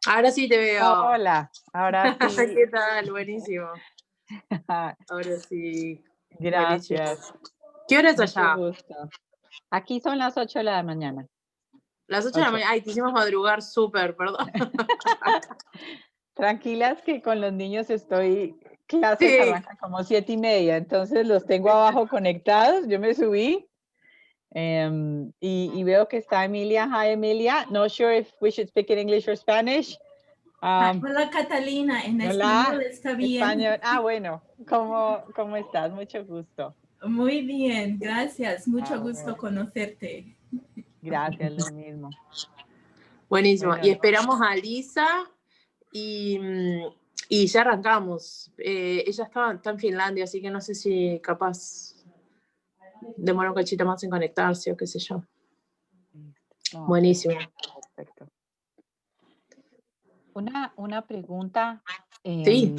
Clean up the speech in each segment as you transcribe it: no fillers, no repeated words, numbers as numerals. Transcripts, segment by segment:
Ahora sí te veo. Hola, ahora sí. ¿Qué tal? Buenísimo. Ahora sí. Buenísimo. Gracias, ¿Qué hora es mucho allá? gusto. Aquí son las 8 de la mañana. Las 8 de la 8. mañana. Ay, te hicimos madrugar súper, perdón. Tranquilas que con los niños clases Sí. arrancan como 7:30, entonces los tengo abajo conectados. Yo me subí y veo que está Emilia. Hi, Emilia. Not sure if we should speak in English or Spanish. Hola Catalina, en español Hola, está bien. español. Bueno, ¿cómo estás? Mucho gusto. Muy bien, gracias. Mucho gusto Bueno, conocerte. gracias, lo mismo. Buenísimo. Bueno, Y esperamos a Lisa y, y ya arrancamos. Ella está en Finlandia, así que no sé si capaz demora un cachito más en conectarse o qué sé yo. no, Buenísimo. perfecto. Una pregunta. Sí.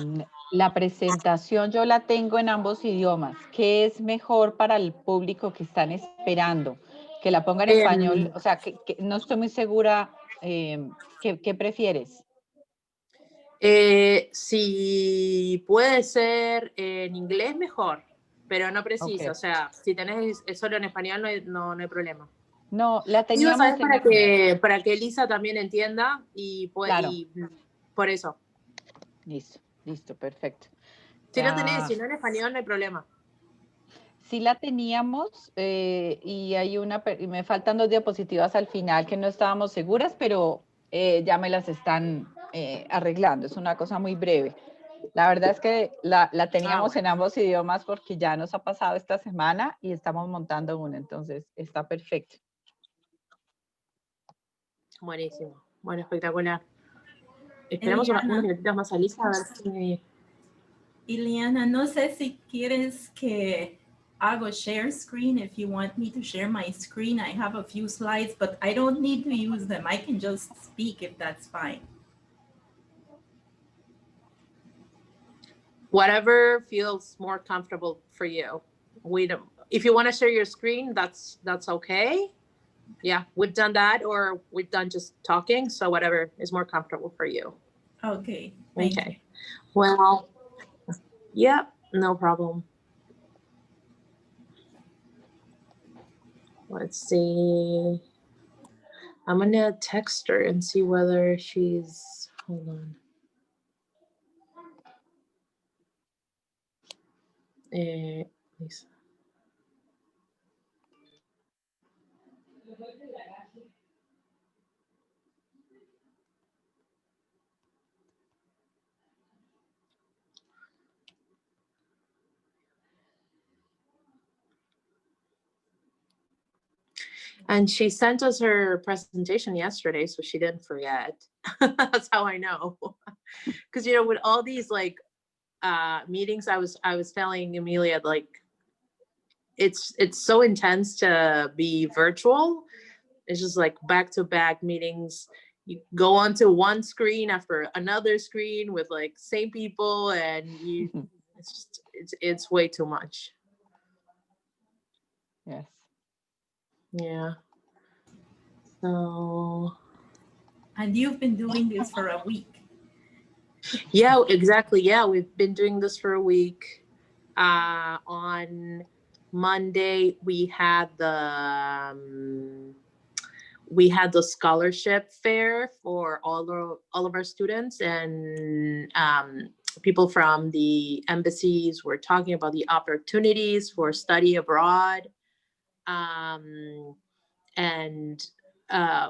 La presentación yo la tengo en ambos idiomas. ¿Qué es mejor para el público que están esperando? ¿Que la ponga en español? O sea, que no estoy muy segura. ¿Qué prefieres? Si puede ser en inglés, mejor, pero no precisa. O Ok. sea, si tenés solo en español, no hay problema. No, la Digo, ¿sabes? teníamos Para que Elisa también entienda claro, y por eso. listo, perfecto. Si no tenés, Ya, si no en español, no hay problema. sí la teníamos y y me faltan 2 diapositivas al final que no estábamos seguras, pero ya me las están arreglando. Es una cosa muy breve. La verdad es que la teníamos Bueno, en ambos idiomas porque ya nos ha pasado esta semana y estamos montando una, entonces está perfecto. buenísimo. Bueno, espectacular. Esperamos unos Eliana, minutitos más a Lisa a ver si... Eliana, no sé si quieres que hago share screen. If you want me to share my screen, I have a few slides, but I don't need to use them. I can just speak if that's fine. Whatever feels more comfortable for you. If you want to share your screen, that's okay. Yeah, we've done that, or we've done just talking. So whatever is more comfortable for you. Okay, thank you. Well, yeah, no problem. Let's see. I'm gonna text her and see whether she's. Hold on. Lisa. And she sent us her presentation yesterday, so she didn't forget. That's how I know. Because with all these meetings, I was telling Amelia, like, it's so intense to be virtual. It's just like back-to-back meetings. You go onto one screen after another screen with like same people, and it's way too much. Yes. Yeah. So. And you've been doing this for a week. Yeah, exactly. Yeah, we've been doing this for a week. On Monday, we had the scholarship fair for all of our students, and people from the embassies were talking about the opportunities for study abroad, and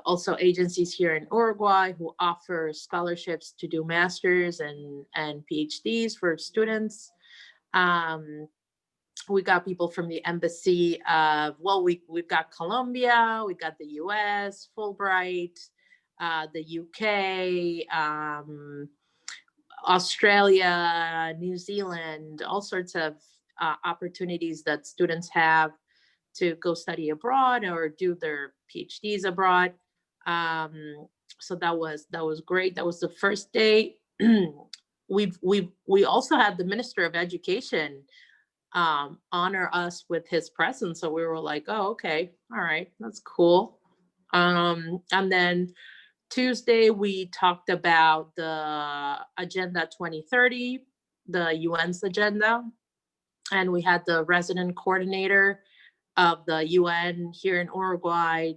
also agencies here in Uruguay who offer scholarships to do masters and PhDs for students. We got people from the embassy of, we've got Colombia, we got the US, Fulbright, the UK, Australia, New Zealand, all sorts of opportunities that students have to go study abroad or do their PhDs abroad. So that was great. That was the first day. We also had the Minister of Education honor us with his presence. So we were like, oh, okay, all right, that's cool. And then Tuesday, we talked about the Agenda 2030, the UN's agenda, and we had the resident coordinator of the UN here in Uruguay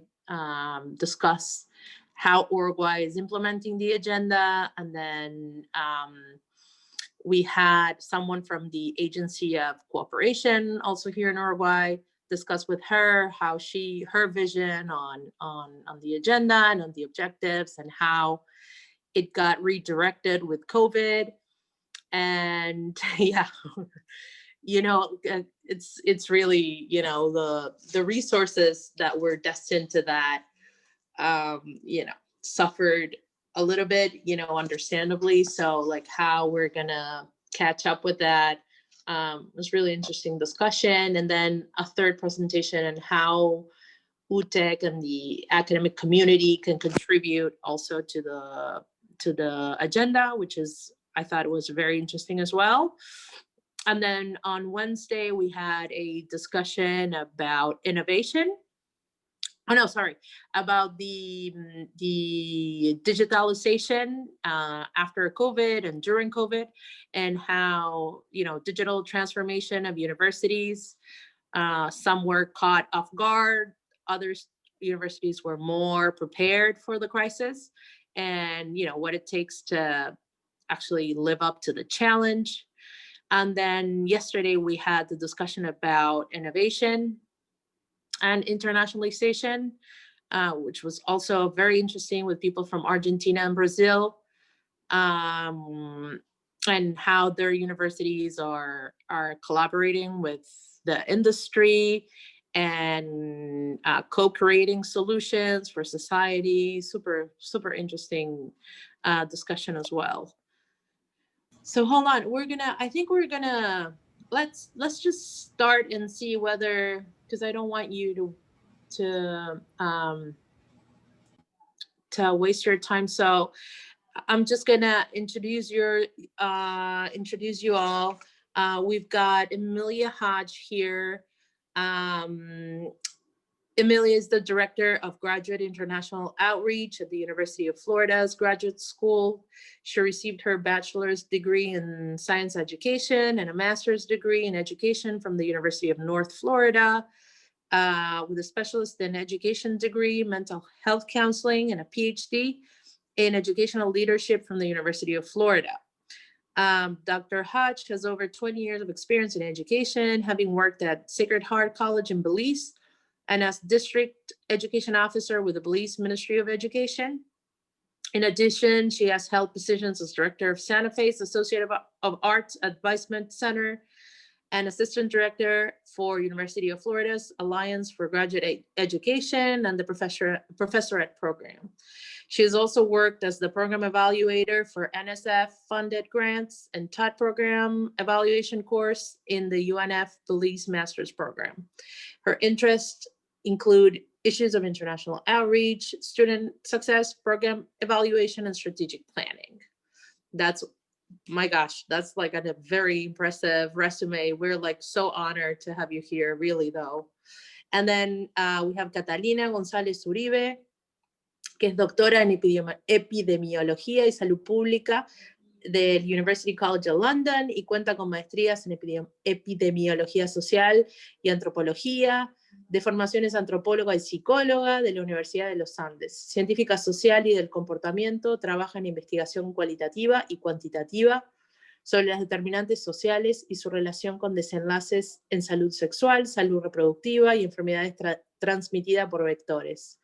discuss how Uruguay is implementing the agenda. And then we had someone from the Agency of Cooperation also here in Uruguay discuss with her how her vision on the agenda and on the objectives and how it got redirected with COVID. And yeah, you know, it's really, you know, the resources that were destined to that, you know, suffered a little bit, you know, understandably. So like how we're gonna catch up with that was really interesting discussion. And then a third presentation on how UTEC and the academic community can contribute also to the agenda, which is, I thought it was very interesting as well. And then on Wednesday, we had a discussion about innovation. Oh, no, sorry, about the digitalization after COVID and during COVID, and how, you know, digital transformation of universities, some were caught off guard, others universities were more prepared for the crisis, and, you know, what it takes to actually live up to the challenge. And then yesterday we had the discussion about innovation and internationalization, which was also very interesting with people from Argentina and Brazil, and how their universities are collaborating with the industry and co-creating solutions for society. Super, super interesting discussion as well. So hold on, I think we're gonna, let's just start and see whether, because I don't want you to waste your time. So I'm just gonna introduce you all. We've got Emilia Hodge here. Emilia is the Director of Graduate International Outreach at the University of Florida's Graduate School. She received her bachelor's degree in science education and a master's degree in education from the University of North Florida, with a specialist in education degree, mental health counseling, and a PhD in educational leadership from the University of Florida. Dr. Hodge has over 20 years of experience in education, having worked at Sacred Heart College in Belize, and as District Education Officer with the Belize Ministry of Education. In addition, she has held positions as Director of Santa Fe's Associate of Arts Advisement Center and Assistant Director for University of Florida's Alliance for Graduate Education and the Professorate Program. She has also worked as the Program Evaluator for NSF-funded grants and taught Program Evaluation course in the UNF Belize Master's Program. Her interests include issues of international outreach, student success, program evaluation, and strategic planning. That's, my gosh, that's like a very impressive resume. We're like so honored to have you here, really though. And then we have Catalina González Uribe, que es doctora en epidemiología y salud pública del University College of London y cuenta con maestrías en epidemiología social y antropología, de formaciones antropóloga y psicóloga de la Universidad de los Andes, científica social y del comportamiento, trabaja en investigación cualitativa y cuantitativa sobre las determinantes sociales y su relación con desenlaces en salud sexual, salud reproductiva y enfermedades transmitidas por vectores.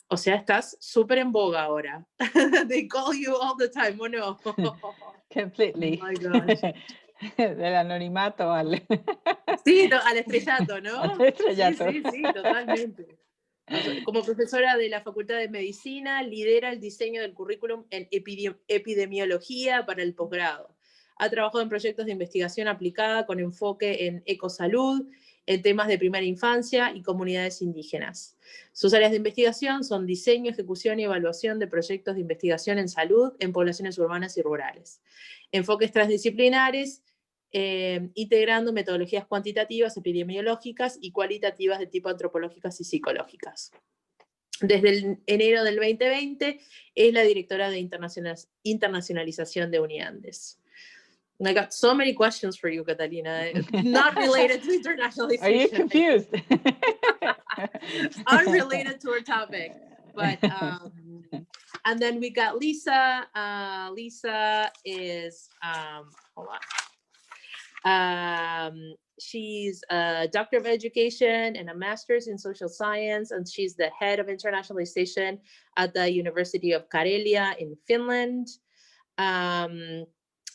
O sea, estás súper en boga ahora. They call you all the time, ¿o no? Completely. Oh my gosh. Del anonimato al... Sí, al estrellato, ¿no? Al estrellato. Sí, totalmente. Como profesora de la Facultad de Medicina, lidera el diseño del currículum en epidemiología para el posgrado. Ha trabajado en proyectos de investigación aplicada con enfoque en ecosalud, en temas de primera infancia y comunidades indígenas. Sus áreas de investigación son diseño, ejecución y evaluación de proyectos de investigación en salud en poblaciones urbanas y rurales. Enfoques transdisciplinares, integrando metodologías cuantitativas, epidemiológicas y cualitativas de tipo antropológicas y psicológicas. Desde enero del 2020 es la directora de internacionalización de Uniandes. And I got so many questions for you, Catalina, not related to internationalization. Are you confused? Unrelated to our topic. But, and then we got Lisa. Lisa is, hold on. She's a doctor of education and a master's in social science, and she's the head of internationalization at the University of Karelia in Finland.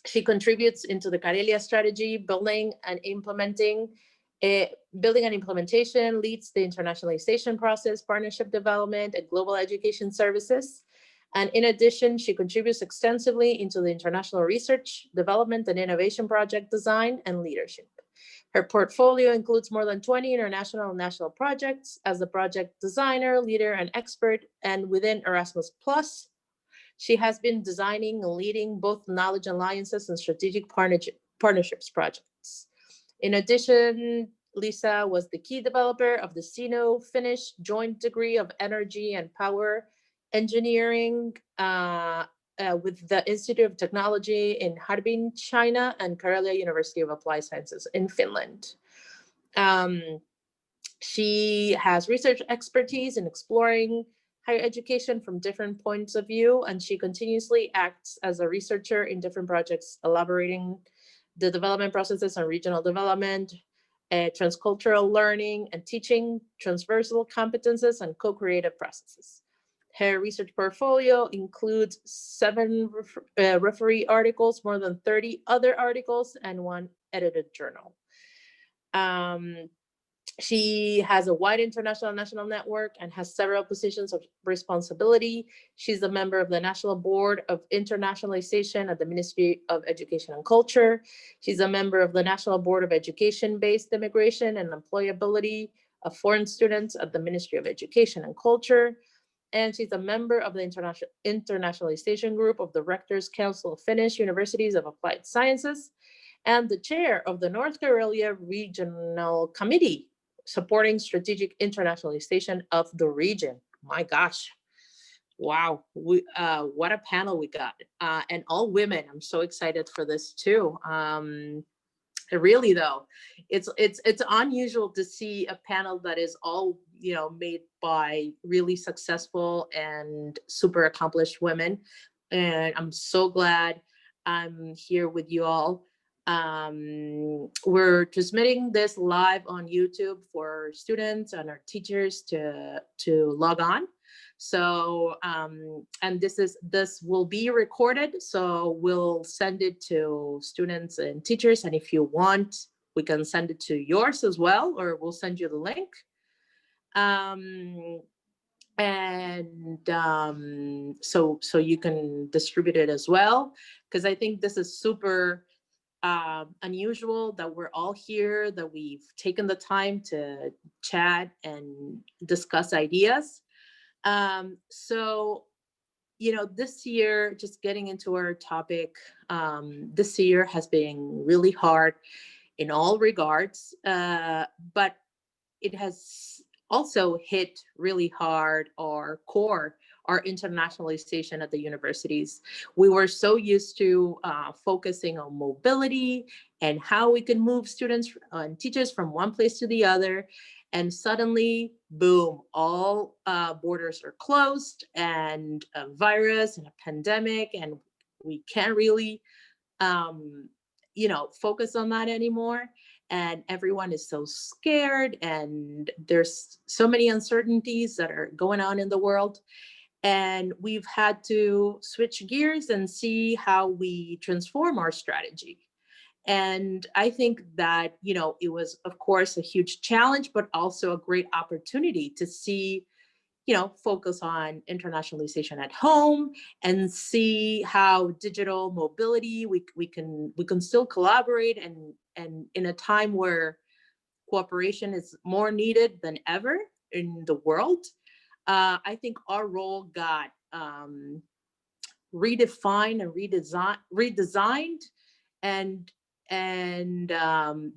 She contributes into the Karelia strategy, building and implementation, leads the internationalization process, partnership development, and global education services. And in addition, she contributes extensively into the international research, development, and innovation project design and leadership. Her portfolio includes more than 20 international and national projects as a project designer, leader, and expert. And within Erasmus Plus, she has been designing and leading both knowledge alliances and strategic partnerships projects. In addition, Lisa was the key developer of the Sino-Finnish joint degree of energy and power engineering with the Institute of Technology in Harbin, China, and Karelia University of Applied Sciences in Finland. She has research expertise in exploring higher education from different points of view, and she continuously acts as a researcher in different projects, elaborating the development processes on regional development, transcultural learning and teaching, transversal competences, and co-creative processes. Her research portfolio includes 7 referee articles, more than 30 other articles, and 1 edited journal. She has a wide international and national network and has several positions of responsibility. She's a member of the National Board of Internationalization at the Ministry of Education and Culture. She's a member of the National Board of Education-Based Immigration and Employability of Foreign Students at the Ministry of Education and Culture. And she's a member of the internationalization group of the Rectors Council of Finnish Universities of Applied Sciences and the chair of the North Karelia Regional Committee supporting strategic internationalization of the region. My gosh. Wow. What a panel we got. And all women. I'm so excited for this too. Really though, it's unusual to see a panel that is all, made by really successful and super accomplished women. And I'm so glad I'm here with you all. We're transmitting this live on YouTube for students and our teachers to log on. So, and this will be recorded, so we'll send it to students and teachers. And if you want, we can send it to yours as well, or we'll send you the link. So you can distribute it as well, because I think this is super unusual that we're all here, that we've taken the time to chat and discuss ideas. So, this year, just getting into our topic, this year has been really hard in all regards, but it has also hit really hard our core, our internationalization at the universities. We were so used to focusing on mobility and how we can move students and teachers from one place to the other. And suddenly, boom, all borders are closed, and a virus and a pandemic, and we can't really, focus on that anymore. And everyone is so scared, and there's so many uncertainties that are going on in the world. And we've had to switch gears and see how we transform our strategy. And I think that, it was, of course, a huge challenge, but also a great opportunity to see, focus on internationalization at home and see how digital mobility, we can still collaborate, and in a time where cooperation is more needed than ever in the world. I think our role got redefined and redesigned, and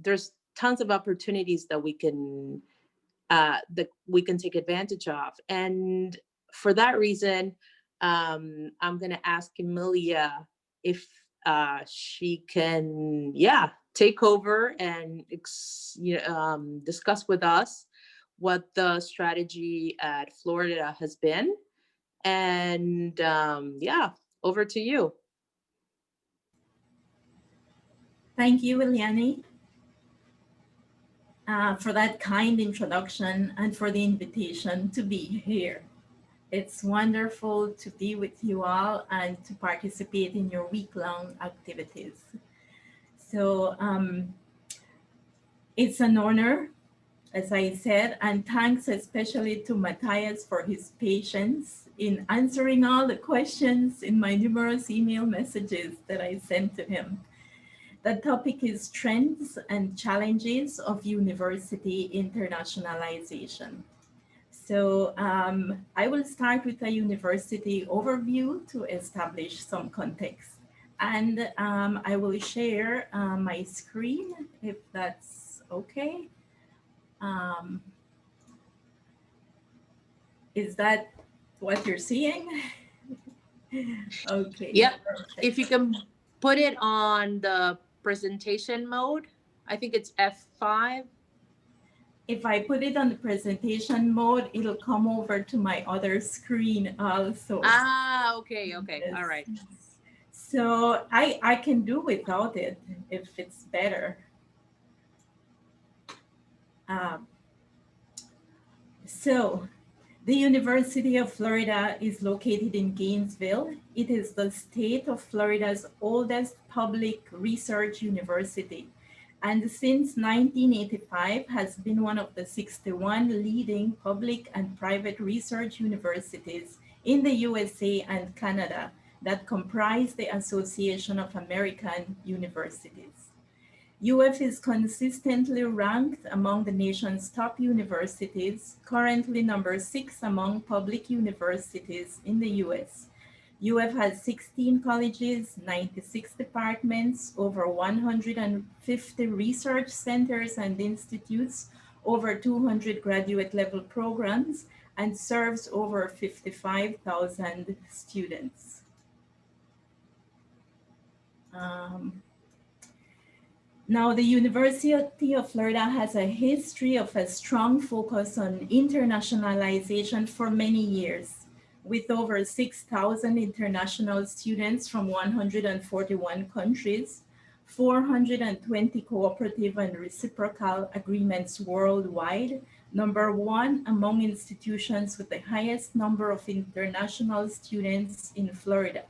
there's tons of opportunities that we can that we can take advantage of. And for that reason, I'm going to ask Emilia if she can, take over and discuss with us what the strategy at Florida has been. And over to you. Thank you, Eliane, for that kind introduction and for the invitation to be here. It's wonderful to be with you all and to participate in your week-long activities. So it's an honor, as I said, and thanks especially to Matthias for his patience in answering all the questions in my numerous email messages that I sent to him. The topic is trends and challenges of university internationalization. So I will start with a university overview to establish some context. And I will share my screen if that's okay. Is that what you're seeing? Okay. Yep. If you can put it on the presentation mode, I think it's F5. If I put it on the presentation mode, it'll come over to my other screen also. Ah, okay. Yes. All right. So I can do without it if it's better. So the University of Florida is located in Gainesville. It is the state of Florida's oldest public research university, and since 1985 has been one of the 61 leading public and private research universities in the USA and Canada that comprise the Association of American Universities. UF is consistently ranked among the nation's top universities, currently number 6 among public universities in the US. UF has 16 colleges, 96 departments, over 150 research centers and institutes, over 200 graduate level programs, and serves over 55,000 students. Now, the University of Florida has a history of a strong focus on internationalization for many years, with over 6,000 international students from 141 countries, 420 cooperative and reciprocal agreements worldwide, number 1 among institutions with the highest number of international students in Florida.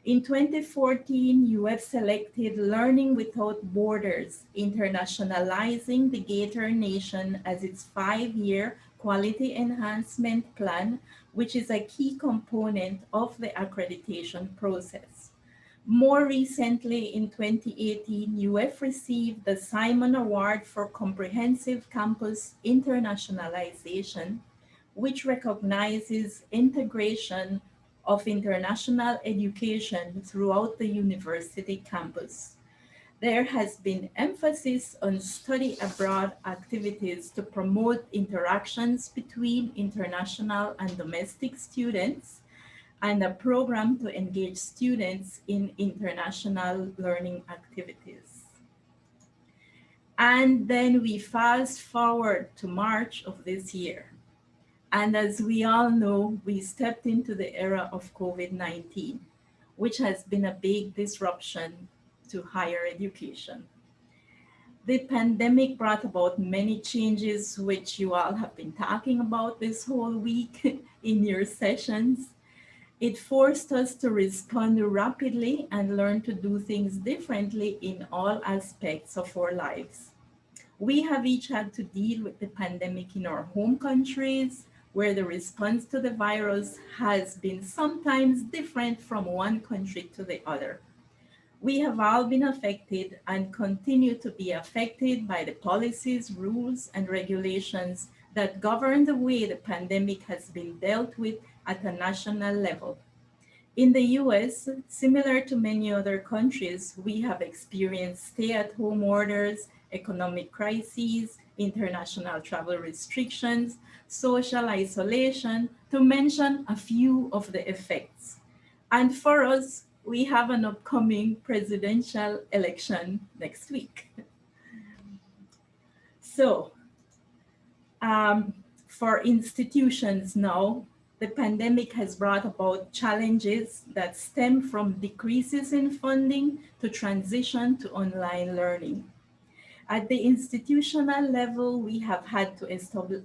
In 2014, UF selected Learning Without Borders, Internationalizing the Gator Nation as its 5-year quality enhancement plan, which is a key component of the accreditation process. More recently, in 2018, UF received the Simon Award for Comprehensive Campus Internationalization, which recognizes integration of international education throughout the university campus. There has been emphasis on study abroad activities to promote interactions between international and domestic students, and a program to engage students in international learning activities. And then we fast forward to March of this year. And as we all know, we stepped into the era of COVID-19, which has been a big disruption to higher education. The pandemic brought about many changes, which you all have been talking about this whole week in your sessions. It forced us to respond rapidly and learn to do things differently in all aspects of our lives. We have each had to deal with the pandemic in our home countries, where the response to the virus has been sometimes different from one country to the other. We have all been affected and continue to be affected by the policies, rules, and regulations that govern the way the pandemic has been dealt with at a national level. In the US, similar to many other countries, we have experienced stay-at-home orders, economic crises, international travel restrictions, social isolation, to mention a few of the effects. And for us, we have an upcoming presidential election next week. So, for institutions now, the pandemic has brought about challenges that stem from decreases in funding to transition to online learning. At the institutional level, we have had to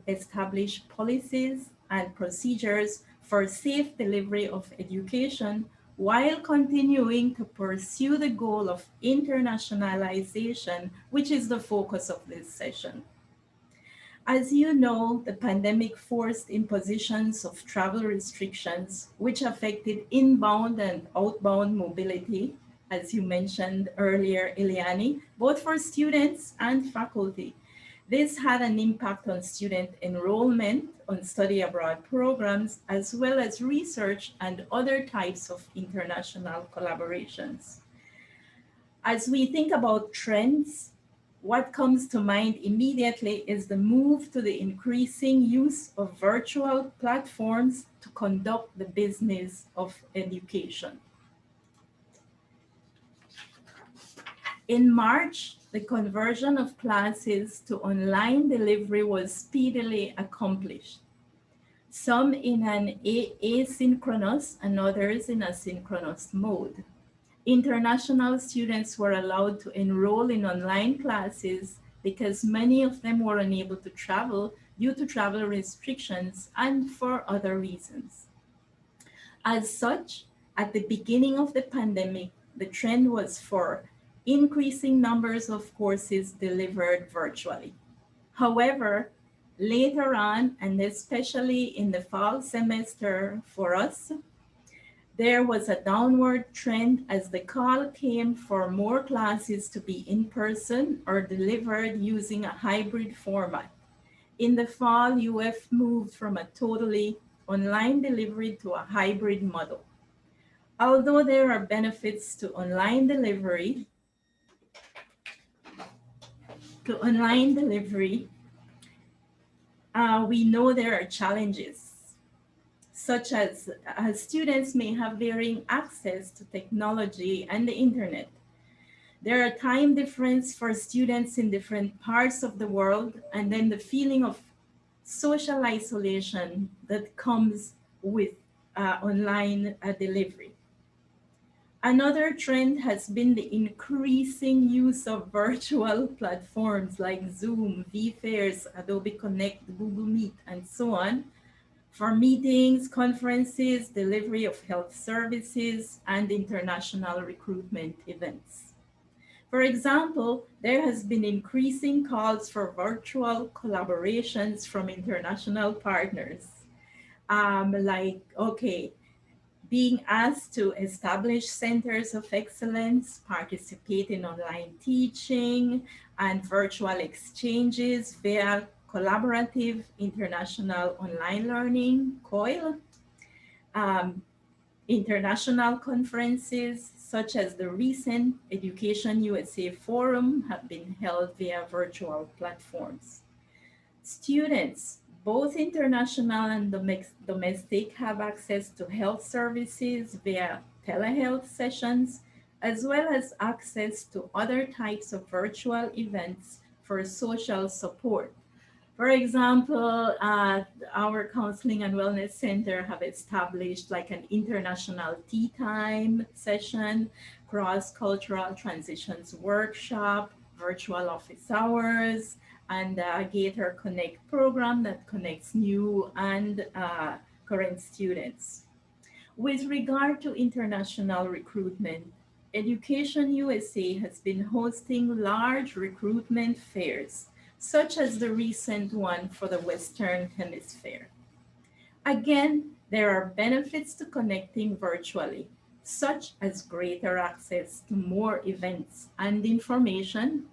establish policies and procedures for safe delivery of education while continuing to pursue the goal of internationalization, which is the focus of this session. As you know, the pandemic forced impositions of travel restrictions, which affected inbound and outbound mobility, as you mentioned earlier, Eliani, both for students and faculty. This had an impact on student enrollment, on study abroad programs, as well as research and other types of international collaborations. As we think about trends, what comes to mind immediately is the move to the increasing use of virtual platforms to conduct the business of education. In March, the conversion of classes to online delivery was speedily accomplished, some in an asynchronous and others in a synchronous mode. International students were allowed to enroll in online classes because many of them were unable to travel due to travel restrictions and for other reasons. As such, at the beginning of the pandemic, the trend was for increasing numbers of courses delivered virtually. However, later on, and especially in the fall semester for us, there was a downward trend as the call came for more classes to be in person or delivered using a hybrid format. In the fall, UF moved from a totally online delivery to a hybrid model. Although there are benefits to online delivery, we know there are challenges, such as students may have varying access to technology and the internet. There are time difference for students in different parts of the world, and then the feeling of social isolation that comes with online delivery. Another trend has been the increasing use of virtual platforms like Zoom, vFairs, Adobe Connect, Google Meet, and so on, for meetings, conferences, delivery of health services, and international recruitment events. For example, there has been increasing calls for virtual collaborations from international partners, being asked to establish centers of excellence, participate in online teaching, and virtual exchanges via Collaborative International Online Learning, COIL. International conferences such as the recent Education USA Forum have been held via virtual platforms. Students, both international and domestic, have access to health services via telehealth sessions, as well as access to other types of virtual events for social support. For example, our Counseling and Wellness Center have established like an international tea time session, cross-cultural transitions workshop, virtual office hours, and Gator Connect program that connects new and current students. With regard to international recruitment, Education USA has been hosting large recruitment fairs, such as the recent one for the Western Hemisphere. Again, there are benefits to connecting virtually, such as greater access to more events and information.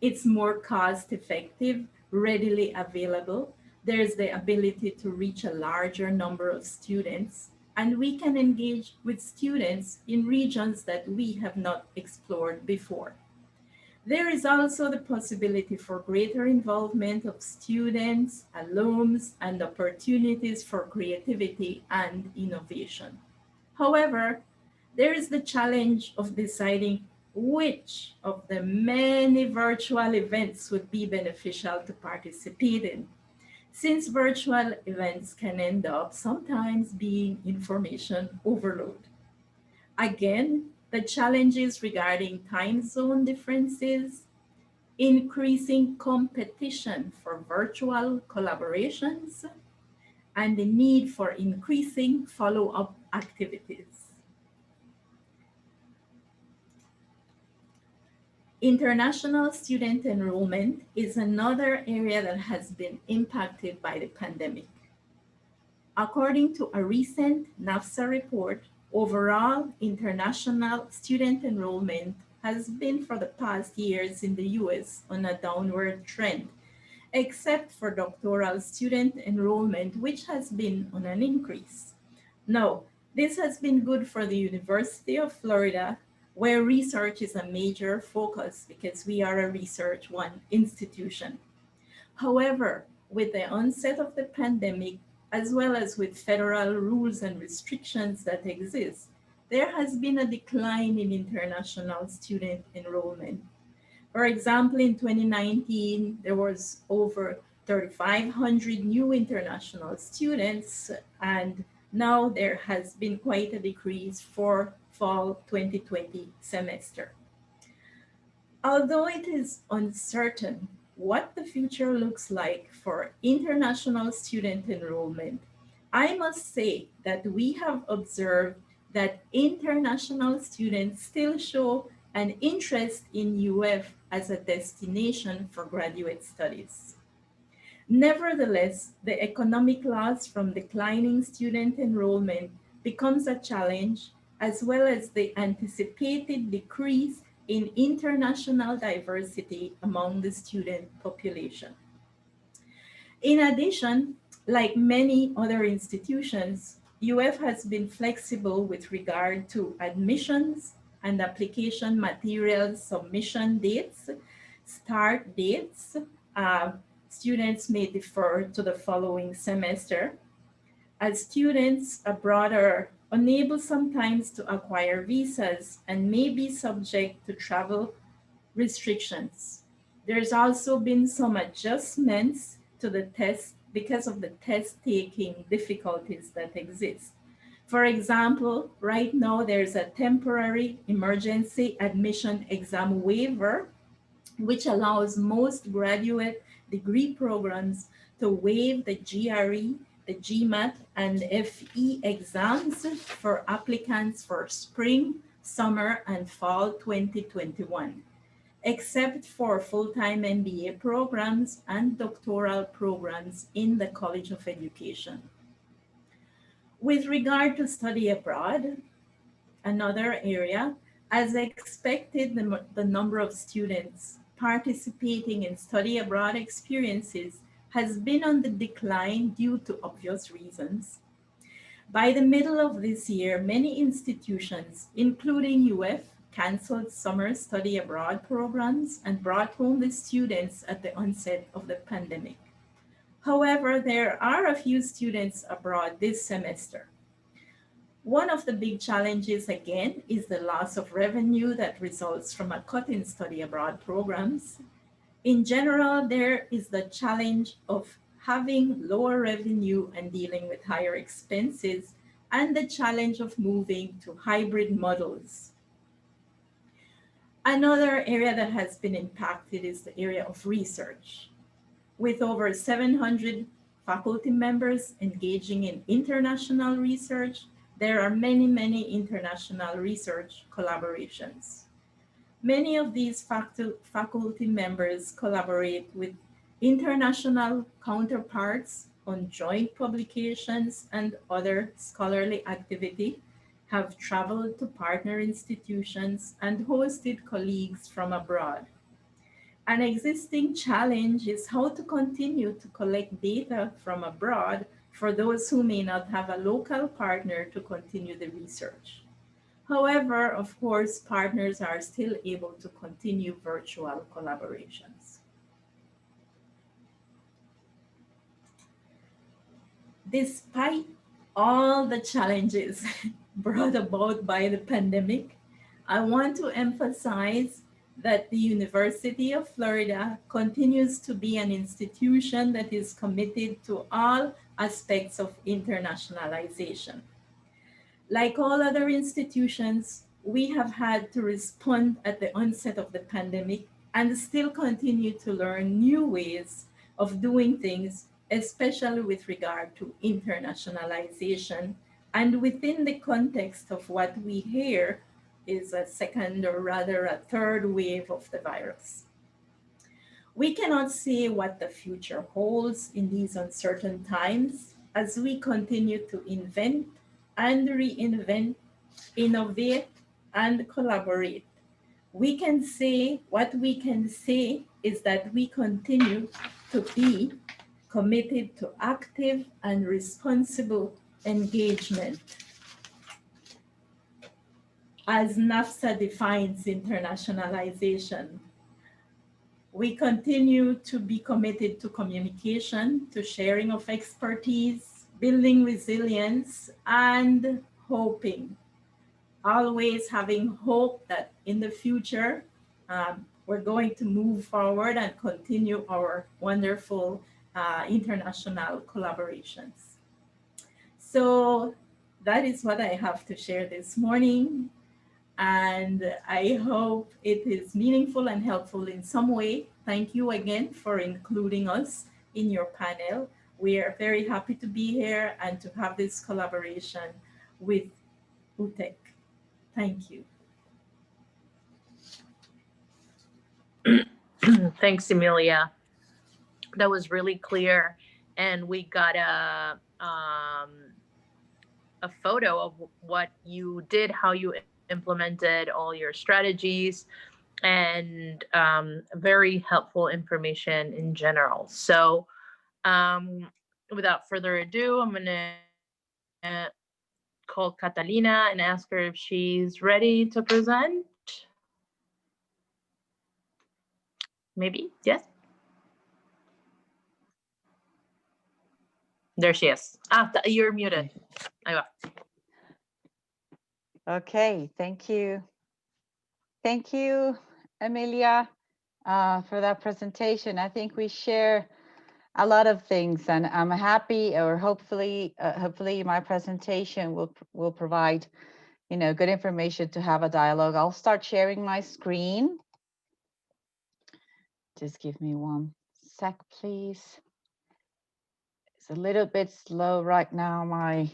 It's more cost-effective, readily available. There's the ability to reach a larger number of students, and we can engage with students in regions that we have not explored before. There is also the possibility for greater involvement of students, alums, and opportunities for creativity and innovation. However, there is the challenge of deciding which of the many virtual events would be beneficial to participate in, since virtual events can end up sometimes being information overload. Again, the challenges regarding time zone differences, increasing competition for virtual collaborations, and the need for increasing follow-up activities. International student enrollment is another area that has been impacted by the pandemic. According to a recent NAFSA report, overall international student enrollment has been for the past years in the US on a downward trend, except for doctoral student enrollment, which has been on an increase. Now, this has been good for the University of Florida, where research is a major focus because we are a research one institution. However, with the onset of the pandemic, as well as with federal rules and restrictions that exist, there has been a decline in international student enrollment. For example, in 2019, there was over 3,500 new international students, and now there has been quite a decrease for fall 2020 semester. Although it is uncertain what the future looks like for international student enrollment, I must say that we have observed that international students still show an interest in UF as a destination for graduate studies. Nevertheless, the economic loss from declining student enrollment becomes a challenge, as well as the anticipated decrease in international diversity among the student population. In addition, like many other institutions, UF has been flexible with regard to admissions and application material submission dates, start dates. Uh, Students may defer to the following semester, as students abroad are unable sometimes to acquire visas and may be subject to travel restrictions. There's also been some adjustments to the test because of the test taking difficulties that exist. For example, right now there's a temporary emergency admission exam waiver, which allows most graduate degree programs to waive the GRE, the GMAT, and FE exams for applicants for spring, summer, and fall 2021, except for full-time MBA programs and doctoral programs in the College of Education. With regard to study abroad, another area, as expected, the number of students participating in study abroad experiences has been on the decline due to obvious reasons. By the middle of this year, many institutions, including UF, canceled summer study abroad programs and brought home the students at the onset of the pandemic. However, there are a few students abroad this semester. One of the big challenges, again, is the loss of revenue that results from a cut in study abroad programs. In general, there is the challenge of having lower revenue and dealing with higher expenses, and the challenge of moving to hybrid models. Another area that has been impacted is the area of research. With over 700 faculty members engaging in international research, there are many international research collaborations. Many of these faculty members collaborate with international counterparts on joint publications and other scholarly activity, have traveled to partner institutions, and hosted colleagues from abroad. An existing challenge is how to continue to collect data from abroad for those who may not have a local partner to continue the research. However, of course, partners are still able to continue virtual collaborations. Despite all the challenges brought about by the pandemic, I want to emphasize that the University of Florida continues to be an institution that is committed to all aspects of internationalization. Like all other institutions, we have had to respond at the onset of the pandemic and still continue to learn new ways of doing things, especially with regard to internationalization and within the context of what we hear is a second or rather a third wave of the virus. We cannot say what the future holds in these uncertain times as we continue to invent and reinvent, innovate, and collaborate. What we can say is that we continue to be committed to active and responsible engagement as NAFSA defines internationalization. We continue to be committed to communication, to sharing of expertise, building resilience, and hoping. Always having hope that in the future, we're going to move forward and continue our wonderful international collaborations. So that is what I have to share this morning. And I hope it is meaningful and helpful in some way. Thank you again for including us in your panel. We are very happy to be here and to have this collaboration with UTEC. Thank you. Thanks, Emilia. That was really clear. And we got a photo of what you did, how you implemented all your strategies, and very helpful information in general. So without further ado, I'm gonna call Catalina and ask her if she's ready to present. Maybe, yes? There she is. You're muted. Okay, thank you. Thank you, Emilia, for that presentation. I think we share a lot of things, and I'm happy, or hopefully my presentation will provide, good information to have a dialogue. I'll start sharing my screen. Just give me one sec, please. It's a little bit slow right now, my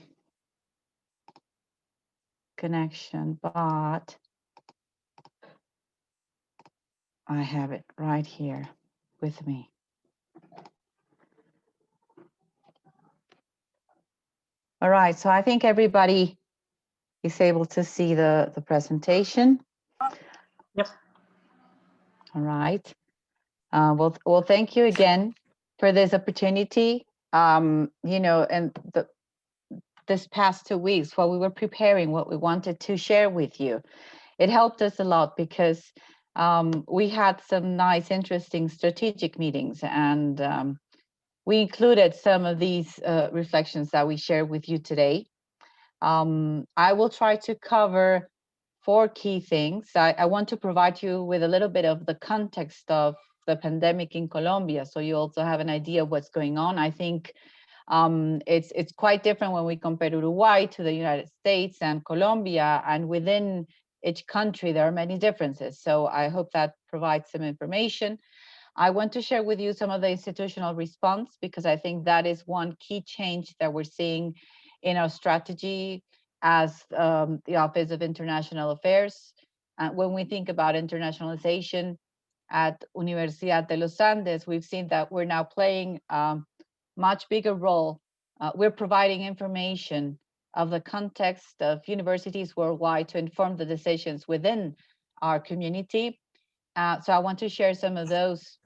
connection, but I have it right here with me. All right, so I think everybody is able to see the presentation. Yep. All right. Well, thank you again for this opportunity. And this past 2 weeks, while we were preparing what we wanted to share with you, it helped us a lot because we had some nice, interesting strategic meetings, and we included some of these reflections that we share with you today. I will try to cover 4 key things. I want to provide you with a little bit of the context of the pandemic in Colombia, so you also have an idea of what's going on. I think it's quite different when we compare Uruguay to the United States and Colombia, and within each country there are many differences. So I hope that provides some information. I want to share with you some of the institutional response, because I think that is one key change that we're seeing in our strategy as the Office of International Affairs. When we think about internationalization at Universidad de los Andes, we've seen that we're now playing a much bigger role. We're providing information of the context of universities worldwide to inform the decisions within our community. So I want to share some of those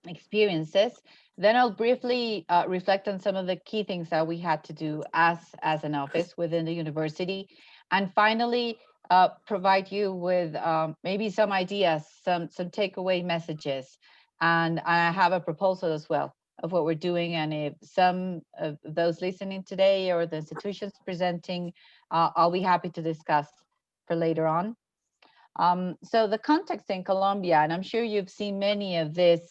experiences. Then I'll briefly reflect on some of the key things that we had to do as an office within the university. And finally, provide you with maybe some ideas, some takeaway messages. And I have a proposal as well of what we're doing. And if some of those listening today or the institutions presenting, I'll be happy to discuss for later on. So the context in Colombia, and I'm sure you've seen many of these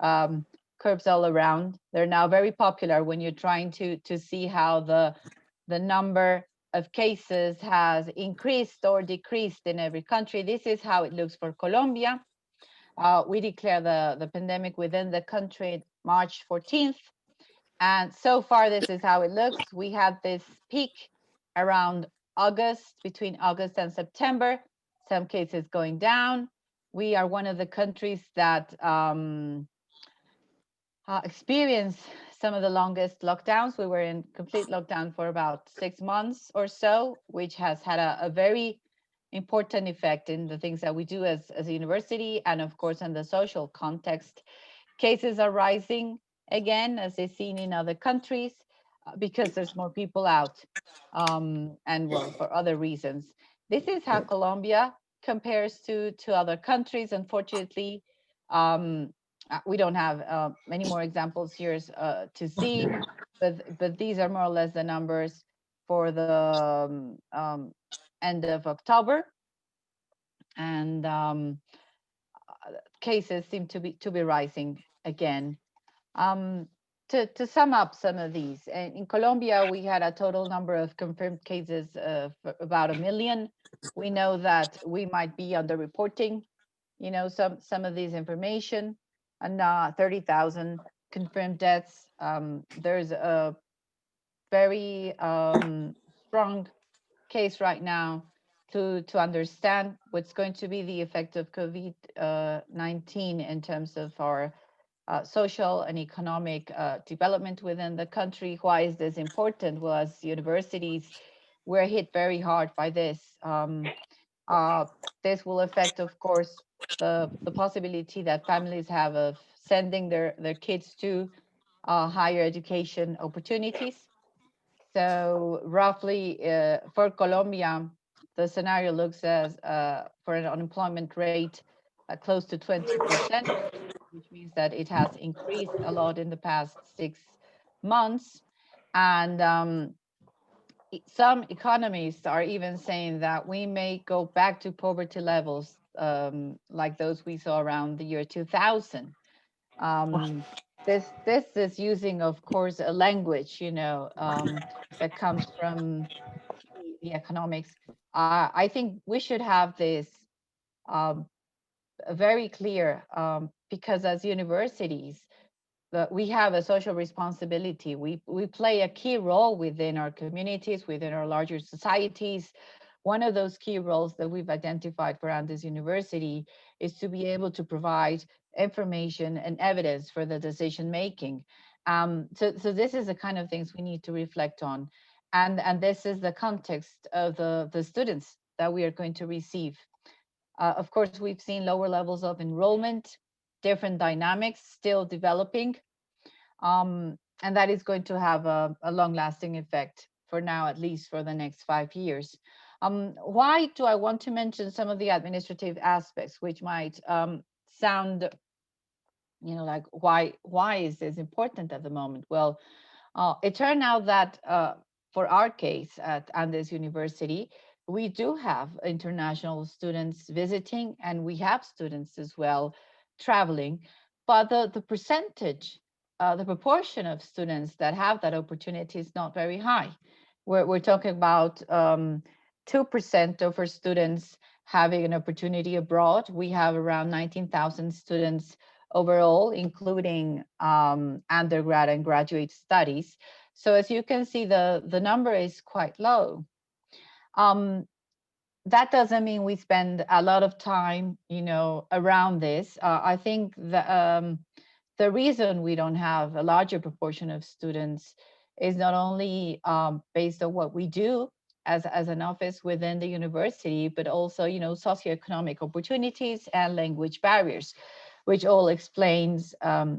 curves all around. They're now very popular when you're trying to see how the number of cases has increased or decreased in every country. This is how it looks for Colombia. We declare the pandemic within the country March 14th. And so far, this is how it looks. We had this peak around August, between August and September, some cases going down. We are one of the countries that experienced some of the longest lockdowns. We were in complete lockdown for about 6 months or so, which has had a very important effect in the things that we do as a university, and of course in the social context. Cases are rising again, as they've seen in other countries, because there's more people out, and well, for other reasons. This is how Colombia compares to other countries. Unfortunately, we don't have many more examples here to see, but these are more or less the numbers for the end of October, and cases seem to be rising again. To sum up some of these, in Colombia, we had a total number of confirmed cases of about 1 million. We know that we might be underreporting, some of these information, and 30,000 confirmed deaths. There's a very strong case right now to understand what's going to be the effect of COVID-19 in terms of our social and economic development within the country. Why is this important? Well, as universities, we're hit very hard by this. This will affect, of course, the possibility that families have of sending their kids to higher education opportunities. So roughly for Colombia, the scenario looks as for an unemployment rate close to 20%, which means that it has increased a lot in the past 6 months. And some economists are even saying that we may go back to poverty levels like those we saw around the year 2000. This is using, of course, a language, that comes from the economics. I think we should have this very clear, because as universities, we have a social responsibility. We play a key role within our communities, within our larger societies. One of those key roles that we've identified for Andes University is to be able to provide information and evidence for the decision making. So this is the kind of things we need to reflect on. And this is the context of the students that we are going to receive. Of course, we've seen lower levels of enrollment, different dynamics still developing. And that is going to have a long-lasting effect for now, at least for the next 5 years. Why do I want to mention some of the administrative aspects, which might sound, like why is this important at the moment? Well, it turned out that for our case at Andes University, we do have international students visiting, and we have students as well traveling, but the percentage, the proportion of students that have that opportunity is not very high. We're talking about 2% of our students having an opportunity abroad. We have around 19,000 students overall, including undergrad and graduate studies. So as you can see, the number is quite low. That doesn't mean we spend a lot of time, around this. I think the reason we don't have a larger proportion of students is not only based on what we do as an office within the university, but also, socioeconomic opportunities and language barriers, which all explains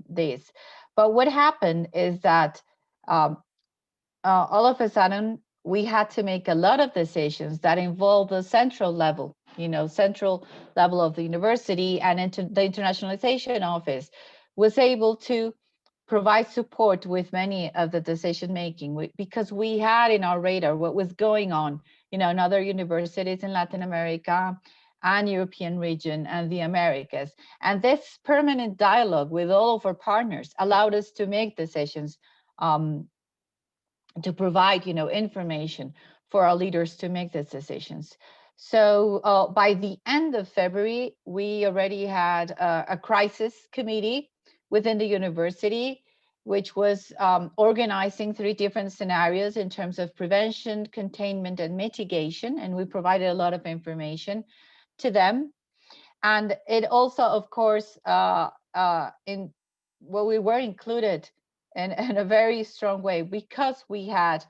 this. But what happened is that all of a sudden, we had to make a lot of decisions that involve the central level, central level of the university, and the internationalization office was able to provide support with many of the decision making, because we had in our radar what was going on, in other universities in Latin America and European region and the Americas. And this permanent dialogue with all of our partners allowed us to make decisions, to provide, information for our leaders to make these decisions. So by the end of February, we already had a crisis committee within the university, which was organizing 3 different scenarios in terms of prevention, containment, and mitigation. And we provided a lot of information to them. And it also, of course, we were included in a very strong way, because we had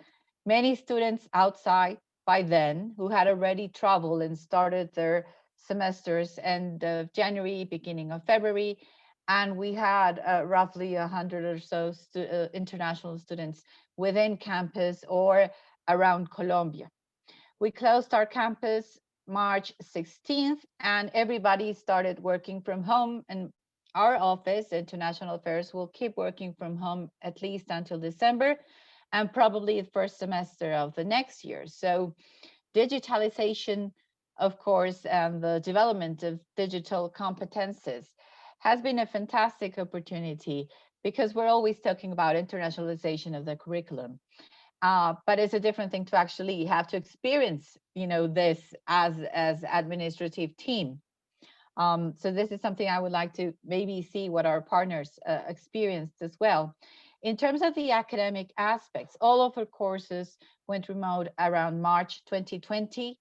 many students outside by then who had already traveled and started their semesters end of January, beginning of February. And we had roughly 100 or so international students within campus or around Colombia. We closed our campus March 16th, and everybody started working from home. And our office, International Affairs, will keep working from home at least until December, and probably the first semester of the next year. So digitalization, of course, and the development of digital competences has been a fantastic opportunity, because we're always talking about internationalization of the curriculum. But it's a different thing to actually have to experience, this as administrative team. So this is something I would like to maybe see what our partners experienced as well. In terms of the academic aspects, all of our courses went remote around March 2020.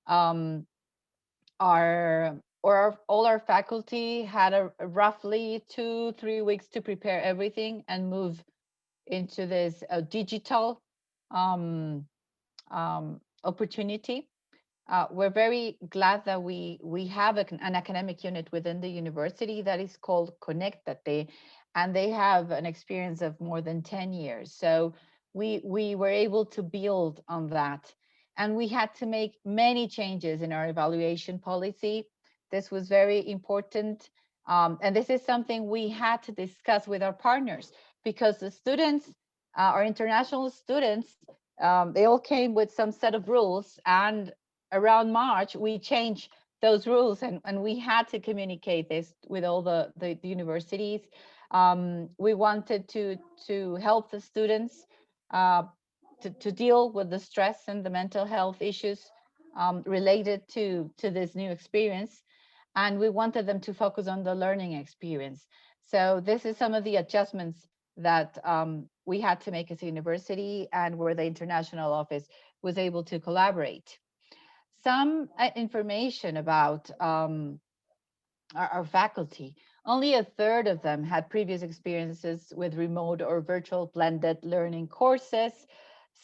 All our faculty had a roughly 2-3 weeks to prepare everything and move into this digital opportunity. We're very glad that we have an academic unit within the university that is called Conectate, and they have an experience of more than 10 years. So we were able to build on that, and we had to make many changes in our evaluation policy. This was very important, and this is something we had to discuss with our partners, because the students, our international students, they all came with some set of rules, and around March, we changed those rules, and we had to communicate this with all the universities. We wanted to help the students to deal with the stress and the mental health issues related to this new experience. And we wanted them to focus on the learning experience. So this is some of the adjustments that we had to make as a university, and where the international office was able to collaborate. Some information about our faculty. Only a third of them had previous experiences with remote or virtual blended learning courses.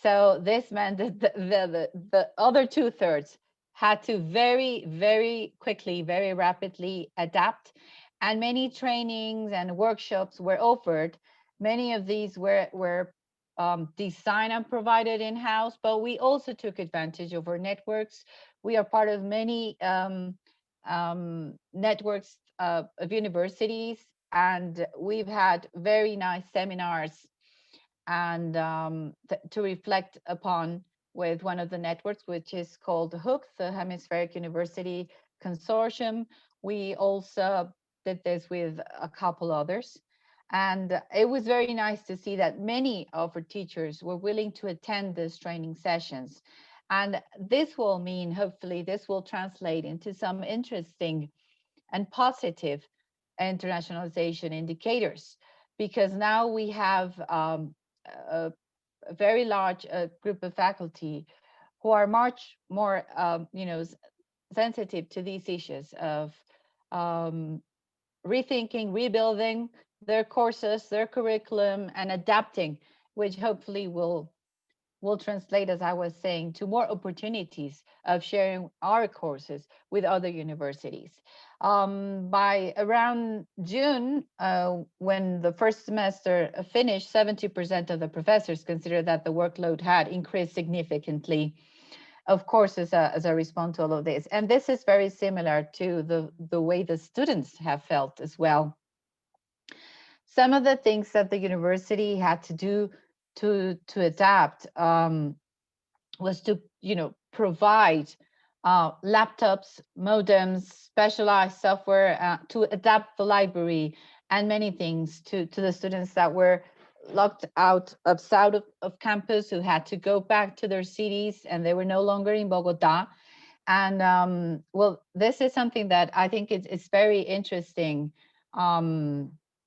So this meant that the other 2/3 had to very, very quickly, very rapidly adapt. And many trainings and workshops were offered. Many of these were designed and provided in-house, but we also took advantage of our networks. We are part of many networks of universities, and we've had very nice seminars and to reflect upon with one of the networks, which is called HOOC, the Hemispheric University Consortium. We also did this with a couple others. And it was very nice to see that many of our teachers were willing to attend these training sessions. And this will mean, hopefully, this will translate into some interesting and positive internationalization indicators, because now we have a very large group of faculty who are much more, sensitive to these issues of rethinking, rebuilding their courses, their curriculum, and adapting, which hopefully will will translate, as I was saying, to more opportunities of sharing our courses with other universities. By around June, when the first semester finished, 70% of the professors considered that the workload had increased significantly, of course, as a response to all of this. And this is very similar to the way the students have felt as well. Some of the things that the university had to do to adapt was to, provide laptops, modems, specialized software to adapt the library and many things to the students that were locked out outside of campus, who had to go back to their cities and they were no longer in Bogota. And well, this is something that I think it's very interesting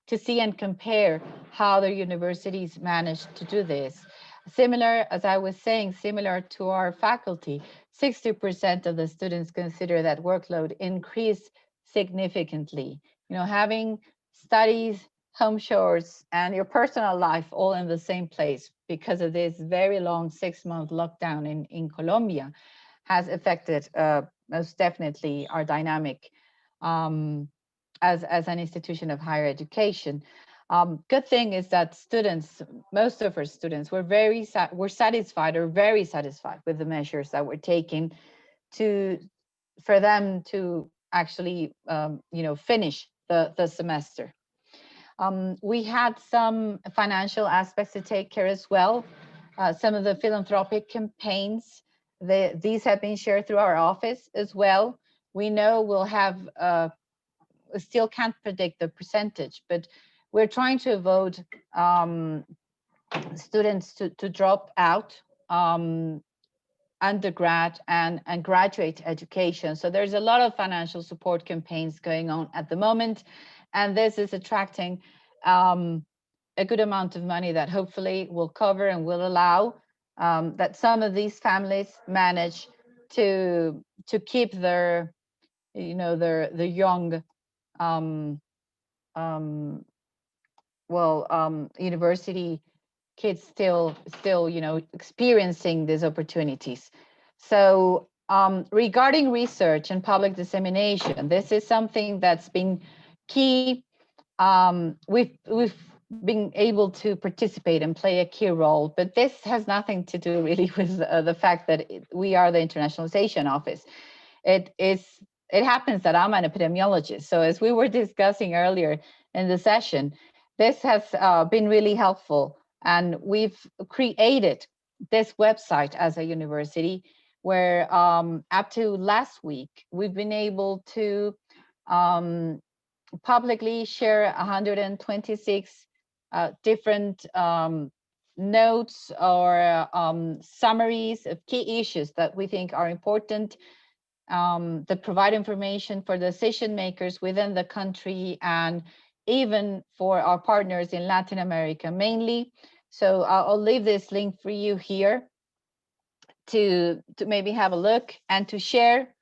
to see and compare how the universities managed to do this. Similar, as I was saying, similar to our faculty, 60% of the students consider that workload increased significantly. Having studies, home chores, and your personal life all in the same place because of this very long 6-month lockdown in Colombia has affected most definitely our dynamic as an institution of higher education. Good thing is that students, most of our students, were very satisfied with the measures that were taken for them to actually finish the semester. We had some financial aspects to take care as well. Some of the philanthropic campaigns, these have been shared through our office as well. We know we'll have, still can't predict the percentage, but we're trying to avoid students to drop out undergrad and graduate education. So there's a lot of financial support campaigns going on at the moment, and this is attracting a good amount of money that hopefully will cover and will allow that some of these families manage to keep their young university kids still experiencing these opportunities. So regarding research and public dissemination, this is something that's been key. We've been able to participate and play a key role, but this has nothing to do really with the fact that we are the internationalization office. It happens that I'm an epidemiologist. So as we were discussing earlier in the session, this has been really helpful. And we've created this website as a university where up to last week, we've been able to publicly share 126 different notes or summaries of key issues that we think are important, that provide information for decision makers within the country and even for our partners in Latin America mainly. So I'll leave this link for you here to maybe have a look and to share.